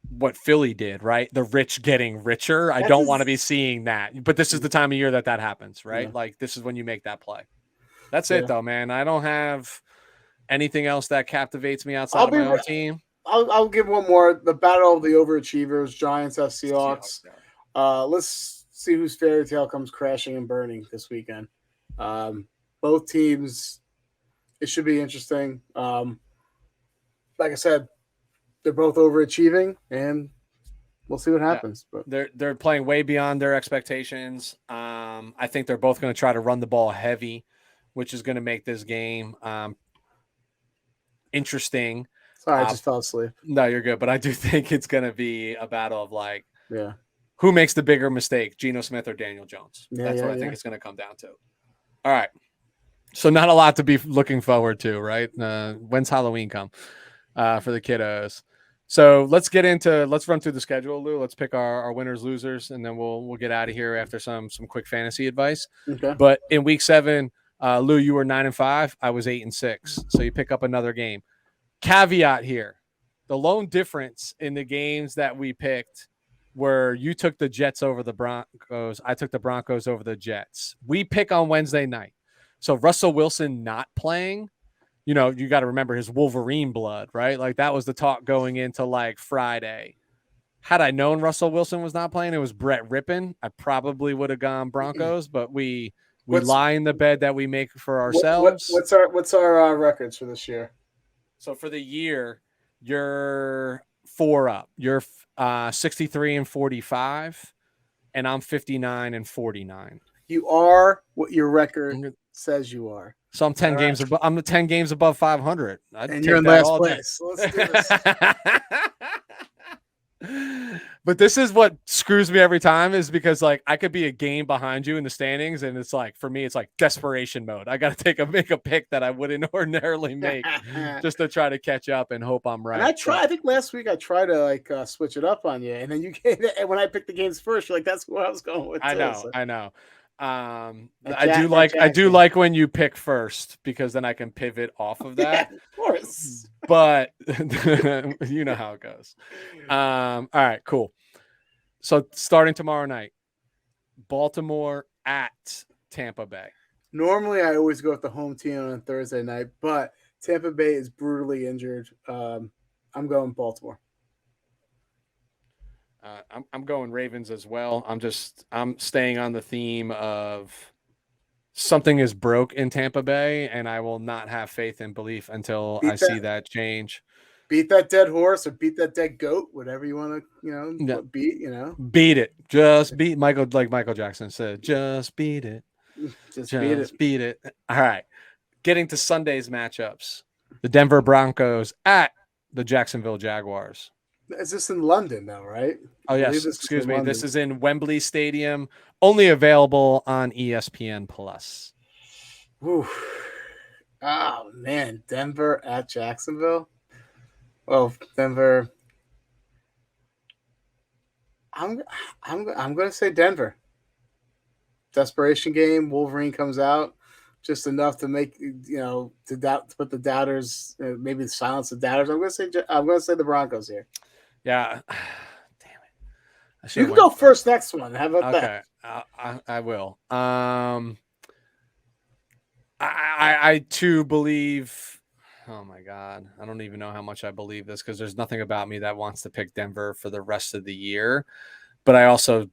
what Philly did, right? The rich getting richer. I don't want to be seeing that, but this is the time of year that happens, right? Like, this is when you make that play. That's it though, man. I don't have anything else that captivates me outside of my own team. I'll give one more. The battle of the overachievers, Giants at Seahawks. Let's see whose fairy tale comes crashing and burning this weekend. Both teams, it should be interesting. Like I said, they're both overachieving, and we'll see what happens. But they're playing way beyond their expectations. I think they're both going to try to run the ball heavy, which is going to make this game interesting. Sorry, I just fell asleep. No, you're good. But I do think it's going to be a battle of, like, who makes the bigger mistake, Geno Smith or Daniel Jones? That's what I think it's going to come down to. All right. So not a lot to be looking forward to, right? When's Halloween come for the kiddos? So let's run through the schedule, Lou. Let's pick our winners, losers, and then we'll get out of here after some quick fantasy advice. Okay. But in week 7, Lou, you were 9-5. I was 8-6. So you pick up another game. Caveat here: the lone difference in the games that we picked were you took the Jets over the Broncos. I took the Broncos over the Jets. We pick on Wednesday night. So Russell Wilson not playing, you got to remember his Wolverine blood, right? Like, that was the talk going into, like, Friday. Had I known Russell Wilson was not playing, it was Brett Rippon, I probably would have gone Broncos, but we We lie in the bed that we make for ourselves. What's our records for this year? So for the year, you're 4 up. You're 63-45, and I'm 59-49. You are what your record says you are. So I'm 10 games above. I'm the 10 games above 500. And you're in last place. Let's do this. But this is what screws me every time, is because like I could be a game behind you in the standings, and it's like, for me, it's like desperation mode. I got to make a pick that I wouldn't ordinarily make just to try to catch up and hope I'm right. And I think last week I tried to like switch it up on you, and then and when I picked the games first, you're like, that's who I was going with. I know. So. I know. I do like when you pick first, because then I can pivot off of that. Yeah, of course. But you know how it goes. All right, cool. So starting tomorrow night, Baltimore at Tampa Bay. Normally, I always go with the home team on Thursday night, but Tampa Bay is brutally injured. I'm going Baltimore. I'm going Ravens as well. I'm staying on the theme of something is broke in Tampa Bay, and I will not have faith and belief until I see that change. Beat that dead horse or beat that dead goat, whatever you want to, beat, Beat it. Just beat Michael Jackson said, just beat it. Just beat it. All right. Getting to Sunday's matchups. The Denver Broncos at the Jacksonville Jaguars. Is this in London though, right? Oh, yes. Excuse me. This is in Wembley Stadium, only available on ESPN Plus. Ooh. Oh man, Denver at Jacksonville. Well, Denver. I'm going to say Denver. Desperation game. Wolverine comes out just enough to make to put the doubters, maybe silence the doubters. I'm going to say the Broncos here. Yeah. Damn it. You can go first next one. How about that? Okay. I will. I too believe. Oh my God. I don't even know how much I believe this, because there's nothing about me that wants to pick Denver for the rest of the year. But I also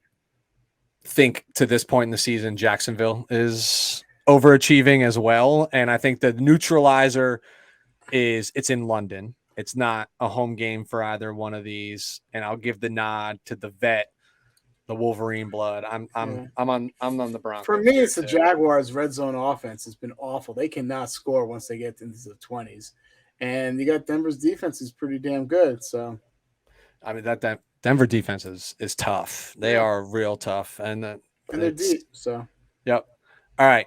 think to this point in the season, Jacksonville is overachieving as well. And I think the neutralizer is it's in London. It's not a home game for either one of these. And I'll give the nod to the vet, the Wolverine blood. I'm on the Broncos. For me, it's the Jaguars' red zone offense has been awful. They cannot score once they get into the 20s. And you got Denver's defense is pretty damn good. So I mean that Denver defense is tough. They are real tough. And they're deep. So yep. All right.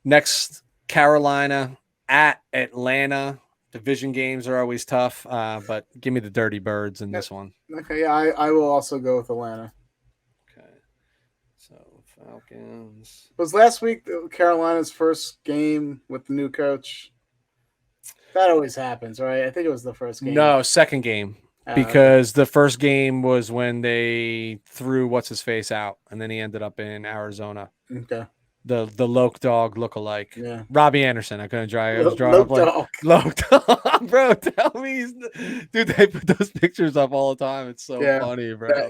Next, Carolina at Atlanta. Division games are always tough, but give me the Dirty Birds in this one. Okay, I will also go with Atlanta. Okay, so Falcons. Was last week Carolina's first game with the new coach? That always happens, right? I think it was the first game. No, second game. Because the first game was when they threw what's-his-face out, and then he ended up in Arizona. Okay. The Loke Dog lookalike. Yeah. Robbie Anderson. I couldn't draw. I was drawing up like Loke Dog. Bro, tell me dude, they put those pictures up all the time. It's so funny, bro.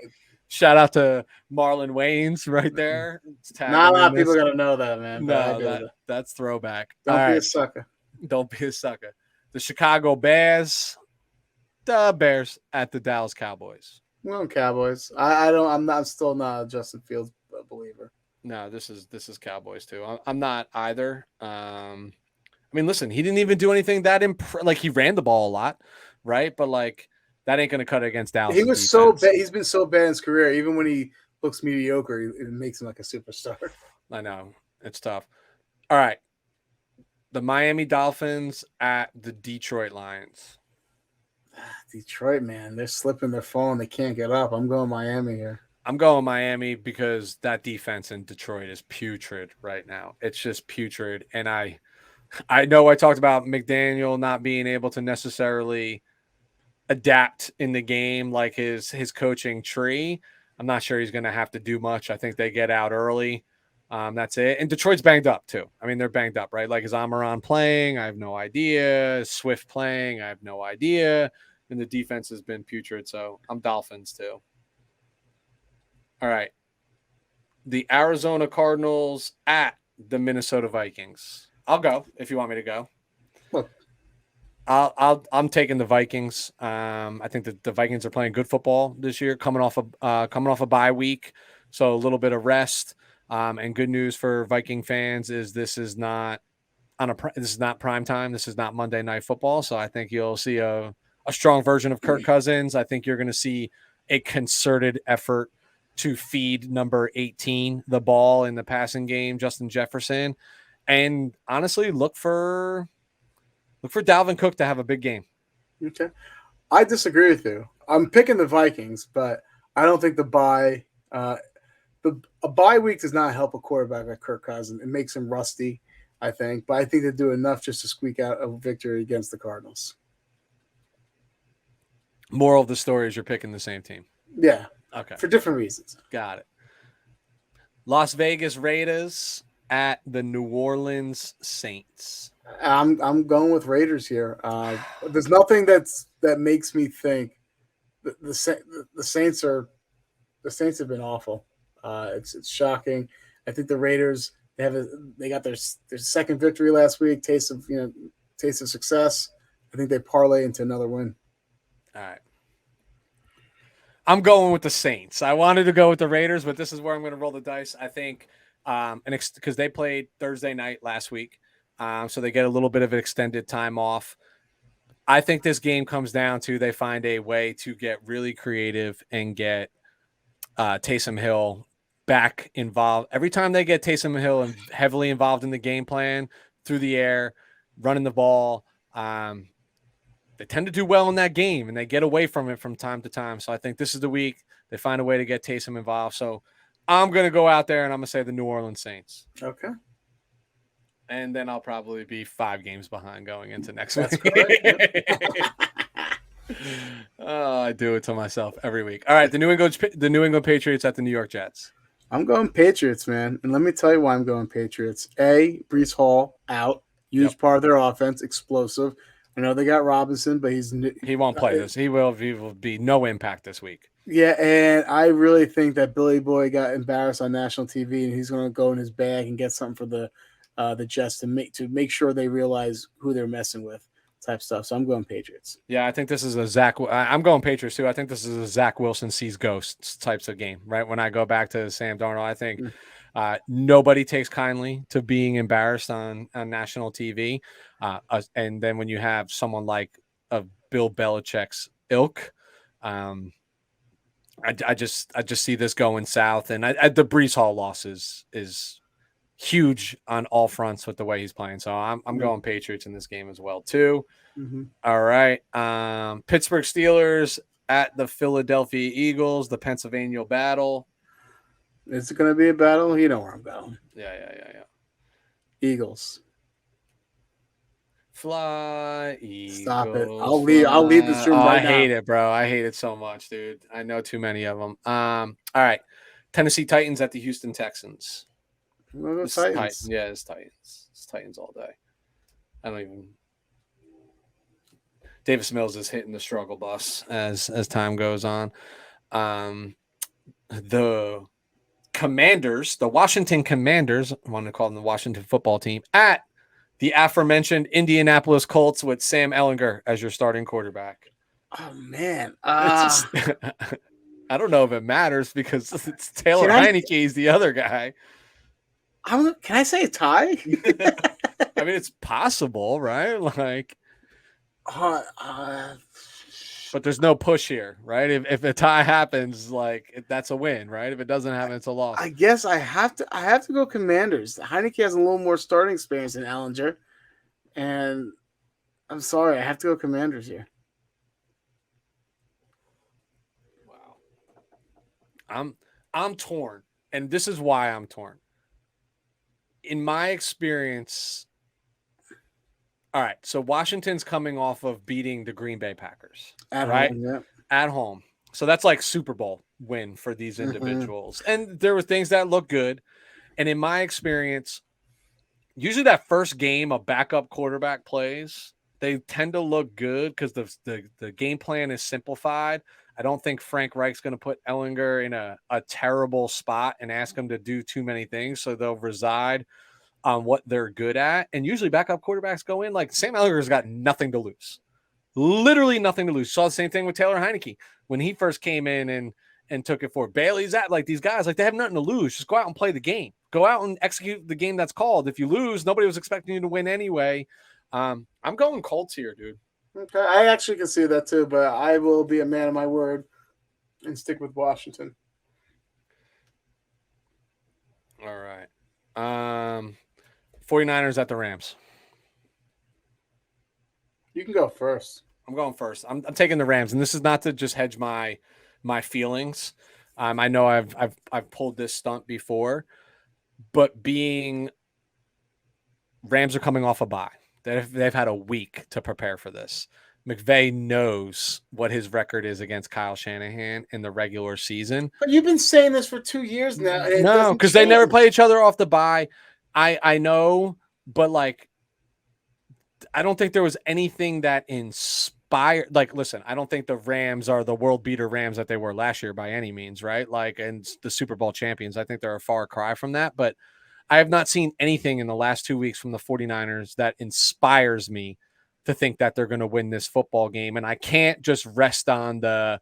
Shout out to Marlon Wayans right there. Not a lot of people gotta know that, man. No, that's throwback. Don't be a sucker. Don't be a sucker. The Chicago Bears. The Bears at the Dallas Cowboys. Well, Cowboys. I'm still not a Justin Fields believer. No, this is Cowboys too. I'm not either. I mean, listen, he didn't even do anything that like he ran the ball a lot, right? But like that ain't going to cut it against Dallas. He was so bad. He's been so bad in his career. Even when he looks mediocre, it makes him like a superstar. I know, it's tough. All right, the Miami Dolphins at the Detroit Lions. Detroit, man, they're slipping, they're falling, they can't get up. I'm going Miami here. I'm going Miami because that defense in Detroit is putrid right now. It's just putrid. And I know I talked about McDaniel not being able to necessarily adapt in the game like his coaching tree. I'm not sure he's going to have to do much. I think they get out early. That's it. And Detroit's banged up too. I mean, they're banged up, right? Like, is Amaron playing? I have no idea. Is Swift playing? I have no idea. And the defense has been putrid. So I'm Dolphins too. All right. The Arizona Cardinals at the Minnesota Vikings. I'll go if you want me to go. Look, I'm taking the Vikings. I think that the Vikings are playing good football this year, coming off a bye week, so a little bit of rest. And good news for Viking fans is this is not prime time. This is not Monday Night Football. So I think you'll see a strong version of Kirk Cousins. I think you're going to see a concerted effort to feed number 18 the ball in the passing game, Justin Jefferson, and honestly look for Dalvin Cook to have a big game. okay. I disagree with you. I'm picking the Vikings, but I don't think a bye week does not help a quarterback like Kirk Cousins. It makes him rusty, I think. But I think they do enough just to squeak out a victory against the Cardinals. Moral of the story is you're picking the same team. Yeah. Okay. For different reasons. Got it. Las Vegas Raiders at the New Orleans Saints. I'm going with Raiders here. There's nothing that makes me think the Saints have been awful. It's shocking. I think the Raiders they got their second victory last week. Taste of success. I think they parlay into another win. All right. I'm going with the Saints. I wanted to go with the Raiders, but this is where I'm going to roll the dice. I think because they played Thursday night last week, so they get a little bit of an extended time off. I think this game comes down to they find a way to get really creative and get Taysom Hill back involved. Every time they get Taysom Hill heavily involved in the game plan through the air, running the ball, they tend to do well in that game, and they get away from it from time to time. So I think this is the week they find a way to get Taysom involved. So I'm going to go out there, and I'm going to say the New Orleans Saints. Okay. And then I'll probably be 5 games behind going into next week. Oh, I do it to myself every week. All right, the New England Patriots at the New York Jets. I'm going Patriots, man. And let me tell you why I'm going Patriots. Brees Hall out. Huge part of their offense, explosive. I know they got Robinson, but he won't play this. He will be no impact this week. Yeah, and I really think that Billy Boy got embarrassed on national TV, and he's going to go in his bag and get something for the Jets to make sure they realize who they're messing with, type stuff. So I'm going Patriots. Yeah, I think this is I'm going Patriots too. I think this is a Zach Wilson sees ghosts types of game, right? When I go back to Sam Darnold, I think nobody takes kindly to being embarrassed on national TV. And then when you have someone like Bill Belichick's ilk, I just see this going south. And the Brees Hall loss is huge on all fronts with the way he's playing. So I'm going Patriots in this game as well too. Mm-hmm. All right. Pittsburgh Steelers at the Philadelphia Eagles, the Pennsylvania battle. Is it going to be a battle? You know where I'm going. Yeah. Eagles. Fly, Eagles. Stop it. I'll leave this room right now. I hate it, bro. I hate it so much, dude. I know too many of them. All right. Tennessee Titans at the Houston Texans. Titans. It's Titans. It's Titans all day. I don't even. Davis Mills is hitting the struggle bus as time goes on. The Commanders, the Washington Commanders, I want to call them the Washington football team, at the aforementioned Indianapolis Colts with Sam Ehlinger as your starting quarterback. Oh, man. I don't know if it matters because it's Taylor Heineke is the other guy. Can I say a tie? I mean, it's possible, right? Like, but there's no push here, right? If a tie happens, like that's a win, right? If it doesn't happen, it's a loss. I guess I have to go Commanders. Heineke has a little more starting experience than Ehlinger, and I'm sorry, I have to go Commanders here. Wow, I'm torn, and this is why I'm torn. In my experience, all right, so Washington's coming off of beating the Green Bay Packers, at home. So that's like Super Bowl win for these individuals. Mm-hmm. And there were things that looked good. And in my experience, usually that first game a backup quarterback plays, they tend to look good because the game plan is simplified. I don't think Frank Reich's going to put Ehlinger in a terrible spot and ask him to do too many things. So they'll reside on what they're good at. And usually backup quarterbacks go in. Like Sam Ellinger's got nothing to lose. Literally nothing to lose. Saw the same thing with Taylor Heineke when he first came in and took it forward. Bailey's at like these guys, like they have nothing to lose. Just go out and play the game. Go out and execute the game that's called. If you lose, nobody was expecting you to win anyway. I'm going Colts here, dude. Okay, I actually can see that too, but I will be a man of my word and stick with Washington. All right. 49ers at the Rams. You can go first. I'm going first. I'm taking the Rams, and this is not to just hedge my feelings. I know I've pulled this stunt before, but being Rams are coming off a bye. They've had a week to prepare for this. McVay knows what his record is against Kyle Shanahan in the regular season. But you've been saying this for 2 years now. And no, because they never play each other off the bye. I know, but like, I don't think there was anything that inspired. Like, listen, I don't think the Rams are the world beater Rams that they were last year by any means, right? Like, and the Super Bowl champions. I think they're a far cry from that, but I have not seen anything in the last 2 weeks from the 49ers that inspires me to think that they're going to win this football game. And I can't just rest on the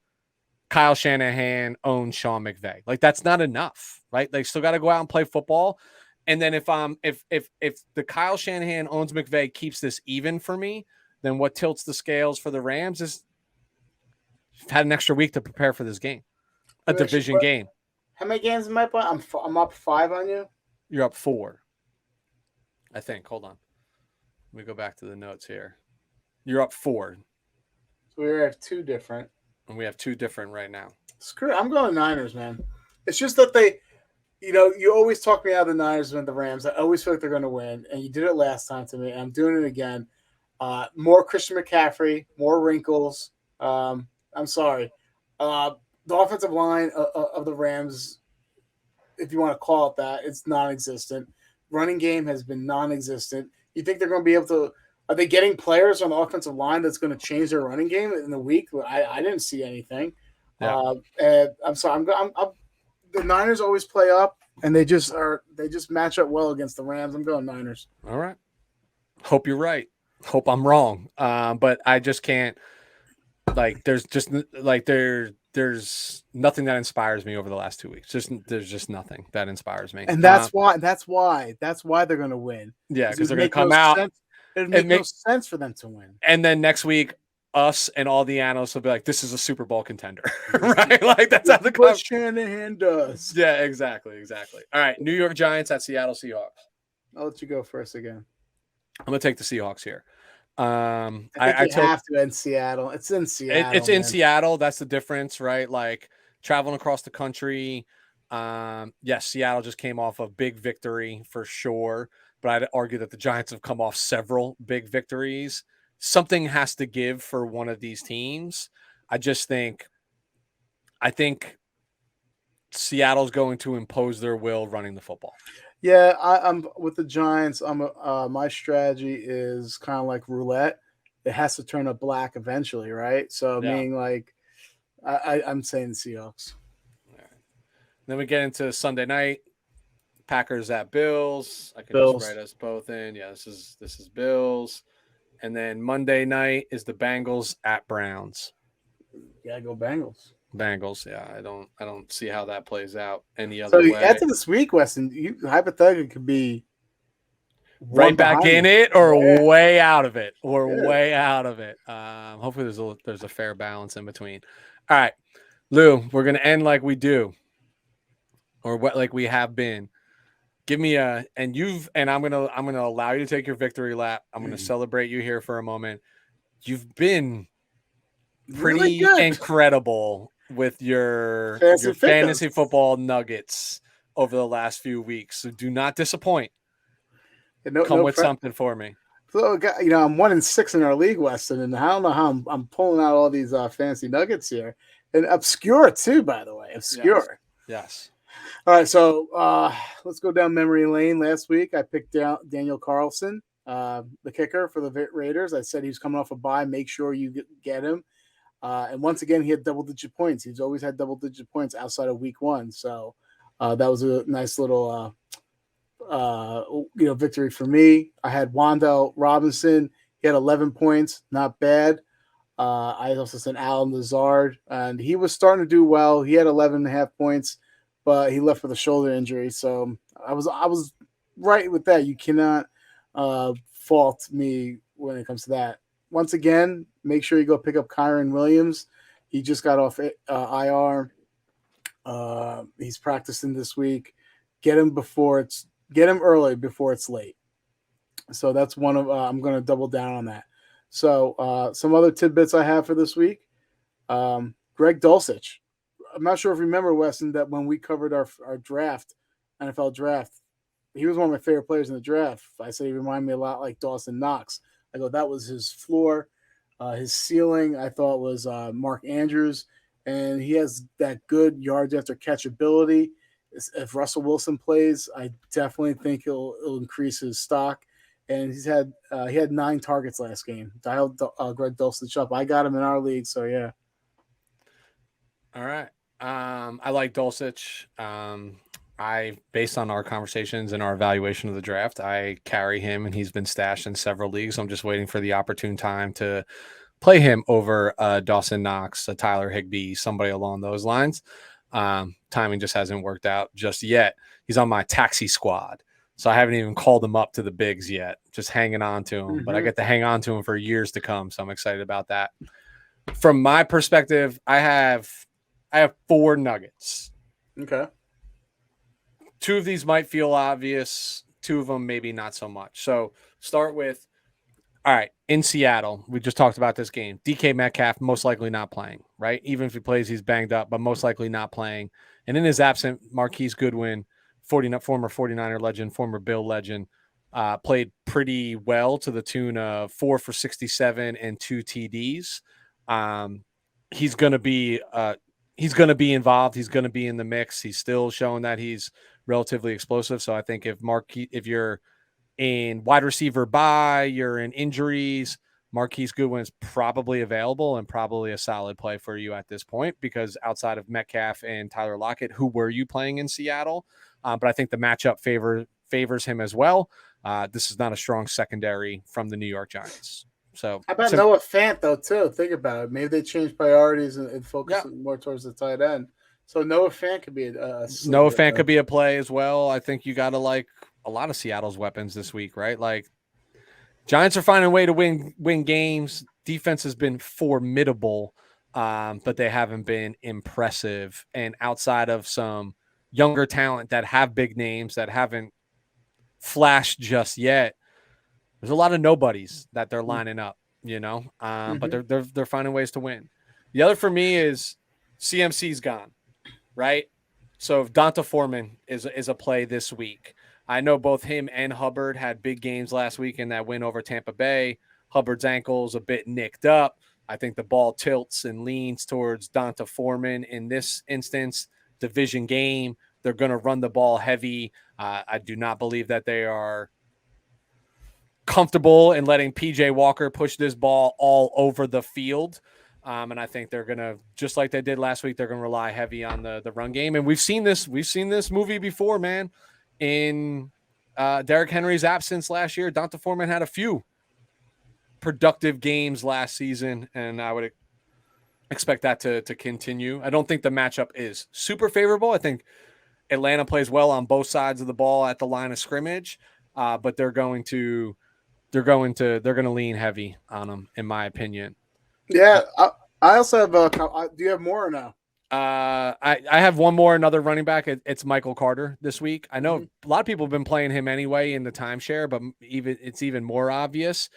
Kyle Shanahan owns Sean McVay. Like, that's not enough, right? They still got to go out and play football. And then if the Kyle Shanahan owns McVay keeps this even for me, then what tilts the scales for the Rams is you've had an extra week to prepare for this game, a division game. How many games am I playing? I'm up 5 on you. You're up 4, I think. Hold on, let me go back to the notes here. You're up 4. So we have 2 different, and we have 2 different right now. Screw it. I'm going Niners, man. It's just that they. You know, you always talk me out of the Niners and the Rams. I always feel like they're going to win, and you did it last time to me, and I'm doing it again. More Christian McCaffrey, more wrinkles. I'm sorry. The offensive line of the Rams, if you want to call it that, it's non-existent. Running game has been non-existent. You think they're going to be able to – are they getting players on the offensive line that's going to change their running game in the week? I didn't see anything. Yeah. And I'm sorry. The Niners always play up, and they just match up well against the Rams. I'm going Niners. All right. Hope you're right. Hope I'm wrong. But I just can't. Like, there's nothing that inspires me over the last 2 weeks. There's just nothing that inspires me. And that's why they're going to win. Yeah, because they're going to come out. It makes no sense for them to win. And then next week, us and all the analysts will be like, this is a Super Bowl contender, right? Like, that's how what Shanahan does. Yeah, exactly. All right, New York Giants at Seattle Seahawks. I'll let you go first again. I'm going to take the Seahawks here. I have to in Seattle. It's in Seattle. It's in Seattle. That's the difference, right? Like, traveling across the country. Yes, Seattle just came off a big victory for sure, but I'd argue that the Giants have come off several big victories. Something has to give for one of these teams. I think Seattle's going to impose their will running the football. Yeah, I'm with the Giants. My strategy is kind of like roulette. It has to turn up black eventually, right? So, yeah. Meaning like I'm saying the Seahawks. Right. Then we get into Sunday night. Packers at Bills. I can just write us both in. Yeah, this is Bills. And then Monday night is the Bengals at Browns. Yeah, go Bengals. Bengals, yeah. I don't see how that plays out any other way. So after this week, Weston, you hypothetically could be right back in it or way out of it. Way out of it. Hopefully there's a fair balance in between. All right, Lou, we're gonna end like we do, or what like we have been. Give me I'm gonna allow you to take your victory lap. I'm gonna celebrate you here for a moment. You've been pretty incredible with your fantasy football nuggets over the last few weeks. So do not disappoint. Come with something for me. So, I'm 1-6 in our league, Weston, and I don't know how I'm pulling out all these fancy nuggets here, and obscure too, by the way, obscure. Yes. All right, so let's go down memory lane. Last week, I picked out Daniel Carlson, the kicker for the Raiders. I said he was coming off a bye. Make sure you get him. And once again, he had double-digit points. He's always had double-digit points outside of week 1. So that was a nice little victory for me. I had Wandell Robinson. He had 11 points, not bad. I also said Alan Lazard, and he was starting to do well. He had 11.5 points, but he left with a shoulder injury. So I was right with that. You cannot fault me when it comes to that. Once again, make sure you go pick up Kyron Williams. He just got off IR. He's practicing this week. Get him early before it's late. So that's one of I'm going to double down on that. So some other tidbits I have for this week. Greg Dulcich. I'm not sure if you remember, Weston, that when we covered our draft, NFL draft, he was one of my favorite players in the draft. I said he reminded me a lot like Dawson Knox. I go, that was his floor. His ceiling, I thought, was Mark Andrews. And he has that good yards after catch ability. If Russell Wilson plays, I definitely think it'll increase his stock. And he had 9 targets last game. Dialed Greg Dulcich up. I got him in our league, so yeah. All right. I like Dulcich. Based on our conversations and our evaluation of the draft, I carry him, and he's been stashed in several leagues. I'm just waiting for the opportune time to play him over Dawson Knox, Tyler Higbee, somebody along those lines. Timing just hasn't worked out just yet. He's on my taxi squad, so I haven't even called him up to the bigs yet. Just hanging on to him, but I get to hang on to him for years to come, so I'm excited about that. From my perspective, I have 4 nuggets. Okay. 2 of these might feel obvious. 2 of them maybe not so much. So start with, all right, in Seattle, we just talked about this game. DK Metcalf most likely not playing, right? Even if he plays, he's banged up, but most likely not playing. And in his absence, Marquise Goodwin, former 49er legend, former Bill legend, played pretty well to the tune of 4 for 67 and 2 TDs. He's going to be involved. He's going to be in the mix. He's still showing that he's relatively explosive. So I think if you're in wide receiver bye, you're in injuries, Marquise Goodwin's probably available and probably a solid play for you at this point, because outside of Metcalf and Tyler Lockett, who were you playing in Seattle? But I think the matchup favors him as well. This is not a strong secondary from the New York Giants. So how about Noah Fant, though, too? Think about it. Maybe they change priorities and focus more towards the tight end. So Noah Fant could be could be a play as well. I think you got to like a lot of Seattle's weapons this week, right? Like Giants are finding a way to win games. Defense has been formidable, but they haven't been impressive. And outside of some younger talent that have big names that haven't flashed just yet, there's a lot of nobodies that they're lining up, but they're finding ways to win. The other for me is CMC's gone, right? So Donta Foreman is a play this week. I know both him and Hubbard had big games last week in that win over Tampa Bay. Hubbard's ankle's a bit nicked up. I think the ball tilts and leans towards Donta Foreman in this instance. Division game, they're going to run the ball heavy. I do not believe that they are comfortable in letting PJ Walker push this ball all over the field. And I think they're going to, just like they did last week, they're going to rely heavy on the run game. And we've seen this movie before, man. In Derrick Henry's absence last year, Donta Foreman had a few productive games last season, and I would expect that to continue. I don't think the matchup is super favorable. I think Atlanta plays well on both sides of the ball at the line of scrimmage, but they're going to lean heavy on them, in my opinion. Yeah, I also have. Do you have more or no? I have one more, another running back. It's Michael Carter this week. I know a lot of people have been playing him anyway in the timeshare, but it's even more obvious.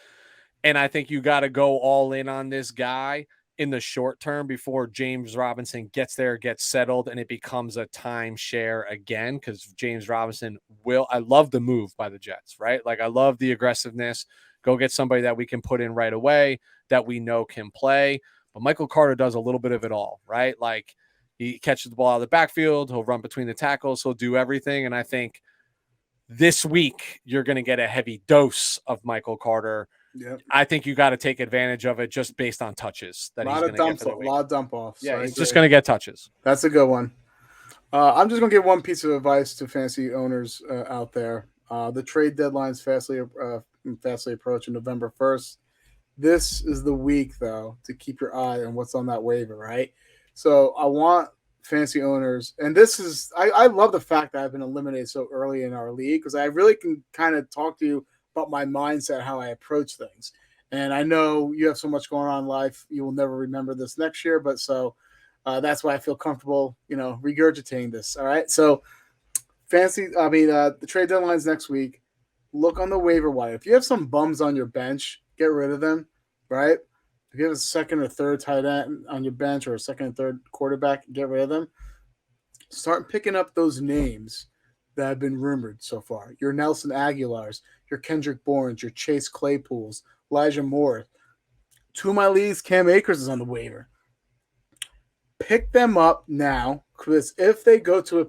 And I think you got to go all in on this guy in the short term before James Robinson gets there, gets settled, and it becomes a timeshare again, because James Robinson I love the move by the Jets, right? Like I love the aggressiveness. Go get somebody that we can put in right away that we know can play. But Michael Carter does a little bit of it all, right? Like he catches the ball out of the backfield. He'll run between the tackles. He'll do everything. And I think this week you're going to get a heavy dose of Michael Carter. Yep. I think you got to take advantage of it just based on touches that he's going to get for the week. A lot of dump offs. Yeah, he's just going to get touches. That's a good one. I'm just going to give one piece of advice to fantasy owners out there. The trade deadline's fastly approaching November 1st. This is the week, though, to keep your eye on what's on that waiver, right? So I want fantasy owners, and I love the fact that I've been eliminated so early in our league because I really can kind of talk to you about my mindset, how I approach things. And I know you have so much going on in life, you will never remember this next year, but that's why I feel comfortable, regurgitating this. All right. So the trade deadline's next week. Look on the waiver wire. If you have some bums on your bench, get rid of them, right? If you have a second or third tight end on your bench or a second and third quarterback, get rid of them. Start picking up those names that have been rumored so far. Your Nelson Aguilars, your Kendrick Bournes, your Chase Claypools, Elijah Moore. 2 of my leagues, Cam Akers is on the waiver. Pick them up now, because if they go to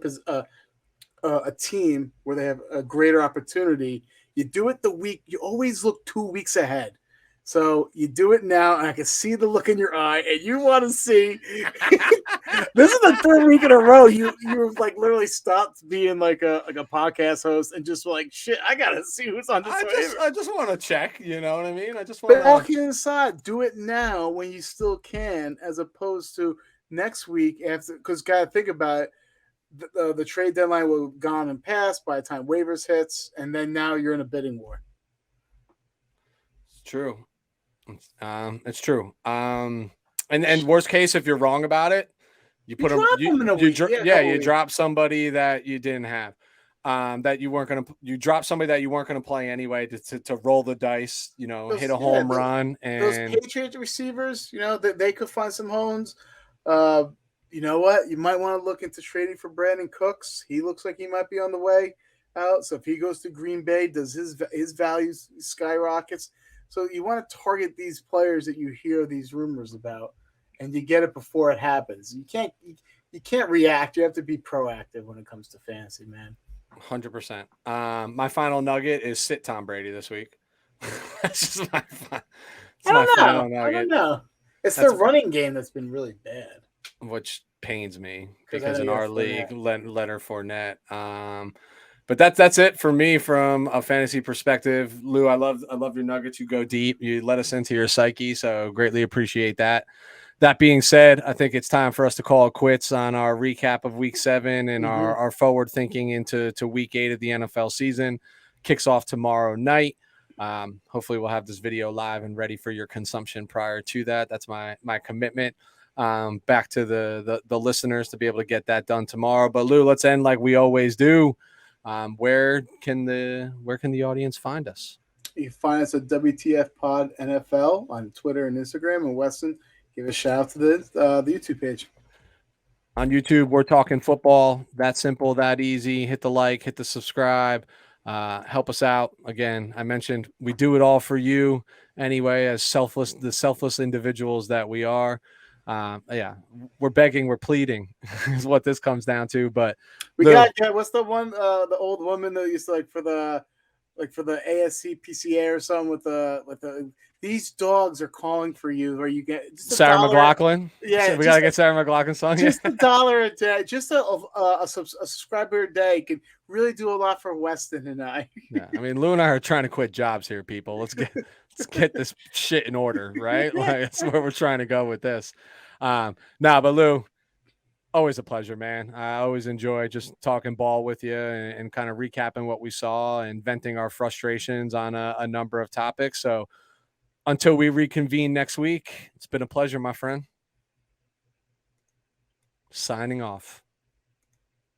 a team where they have a greater opportunity, you do it you always look 2 weeks ahead. So you do it now, and I can see the look in your eye, and you want to see. This is the 3rd week in a row you like literally stopped being like a podcast host and just like, shit, I gotta see who's on this. I just want to check. You know what I mean? I just want. But all kidding aside, do it now when you still can, as opposed to next week after. Because gotta think about it. The trade deadline will have gone and passed by the time waivers hits, and then now you're in a bidding war. It's true. It's true. And worst case, if you're wrong about it, you put them in a week. You drop somebody that you didn't have, that you weren't gonna. You drop somebody that you weren't gonna play anyway to roll the dice. Hit a home run. And those Patriots receivers, they could find some homes. You know what? You might want to look into trading for Brandon Cooks. He looks like he might be on the way out. So if he goes to Green Bay, does his values skyrockets? So you want to target these players that you hear these rumors about, and you get it before it happens. You can't react. You have to be proactive when it comes to fantasy, man. 100%. My final nugget is sit Tom Brady this week. That's just my final nugget. I don't know. It's the running game that's been really bad, which pains me because in our league, Leonard Fournette. But that's it for me from a fantasy perspective. Lou, I love your nuggets. You go deep. You let us into your psyche, so greatly appreciate that. That being said, I think it's time for us to call it quits on our recap of Week 7 and our forward thinking into Week 8 of the NFL season. Kicks off tomorrow night. Hopefully, we'll have this video live and ready for your consumption prior to that. That's my commitment. Back to the listeners to be able to get that done tomorrow. But Lou, let's end like we always do. Where can the audience find us? You can find us at WTF Pod NFL on Twitter and Instagram. And Weston, give a shout out to the YouTube page. On YouTube, we're talking football. That simple, that easy. Hit the like, hit the subscribe. Help us out. Again, I mentioned we do it all for you anyway, as the selfless individuals that we are. We're begging, we're pleading is what this comes down to. But what's the one, the old woman that used to for the ASC PCA or something with the these dogs are calling for you, or you get Sarah McLachlan. Yeah, so we gotta get Sarah McLachlan song. Just $1 a day, just a subscriber a day can really do a lot for Weston and I. Yeah, I mean, Lou and I are trying to quit jobs here, people. Let's get this shit in order, right? Like that's where we're trying to go with this. But Lou, always a pleasure, man. I always enjoy just talking ball with you and kind of recapping what we saw and venting our frustrations on a number of topics. So until we reconvene next week, it's been a pleasure, my friend. Signing off.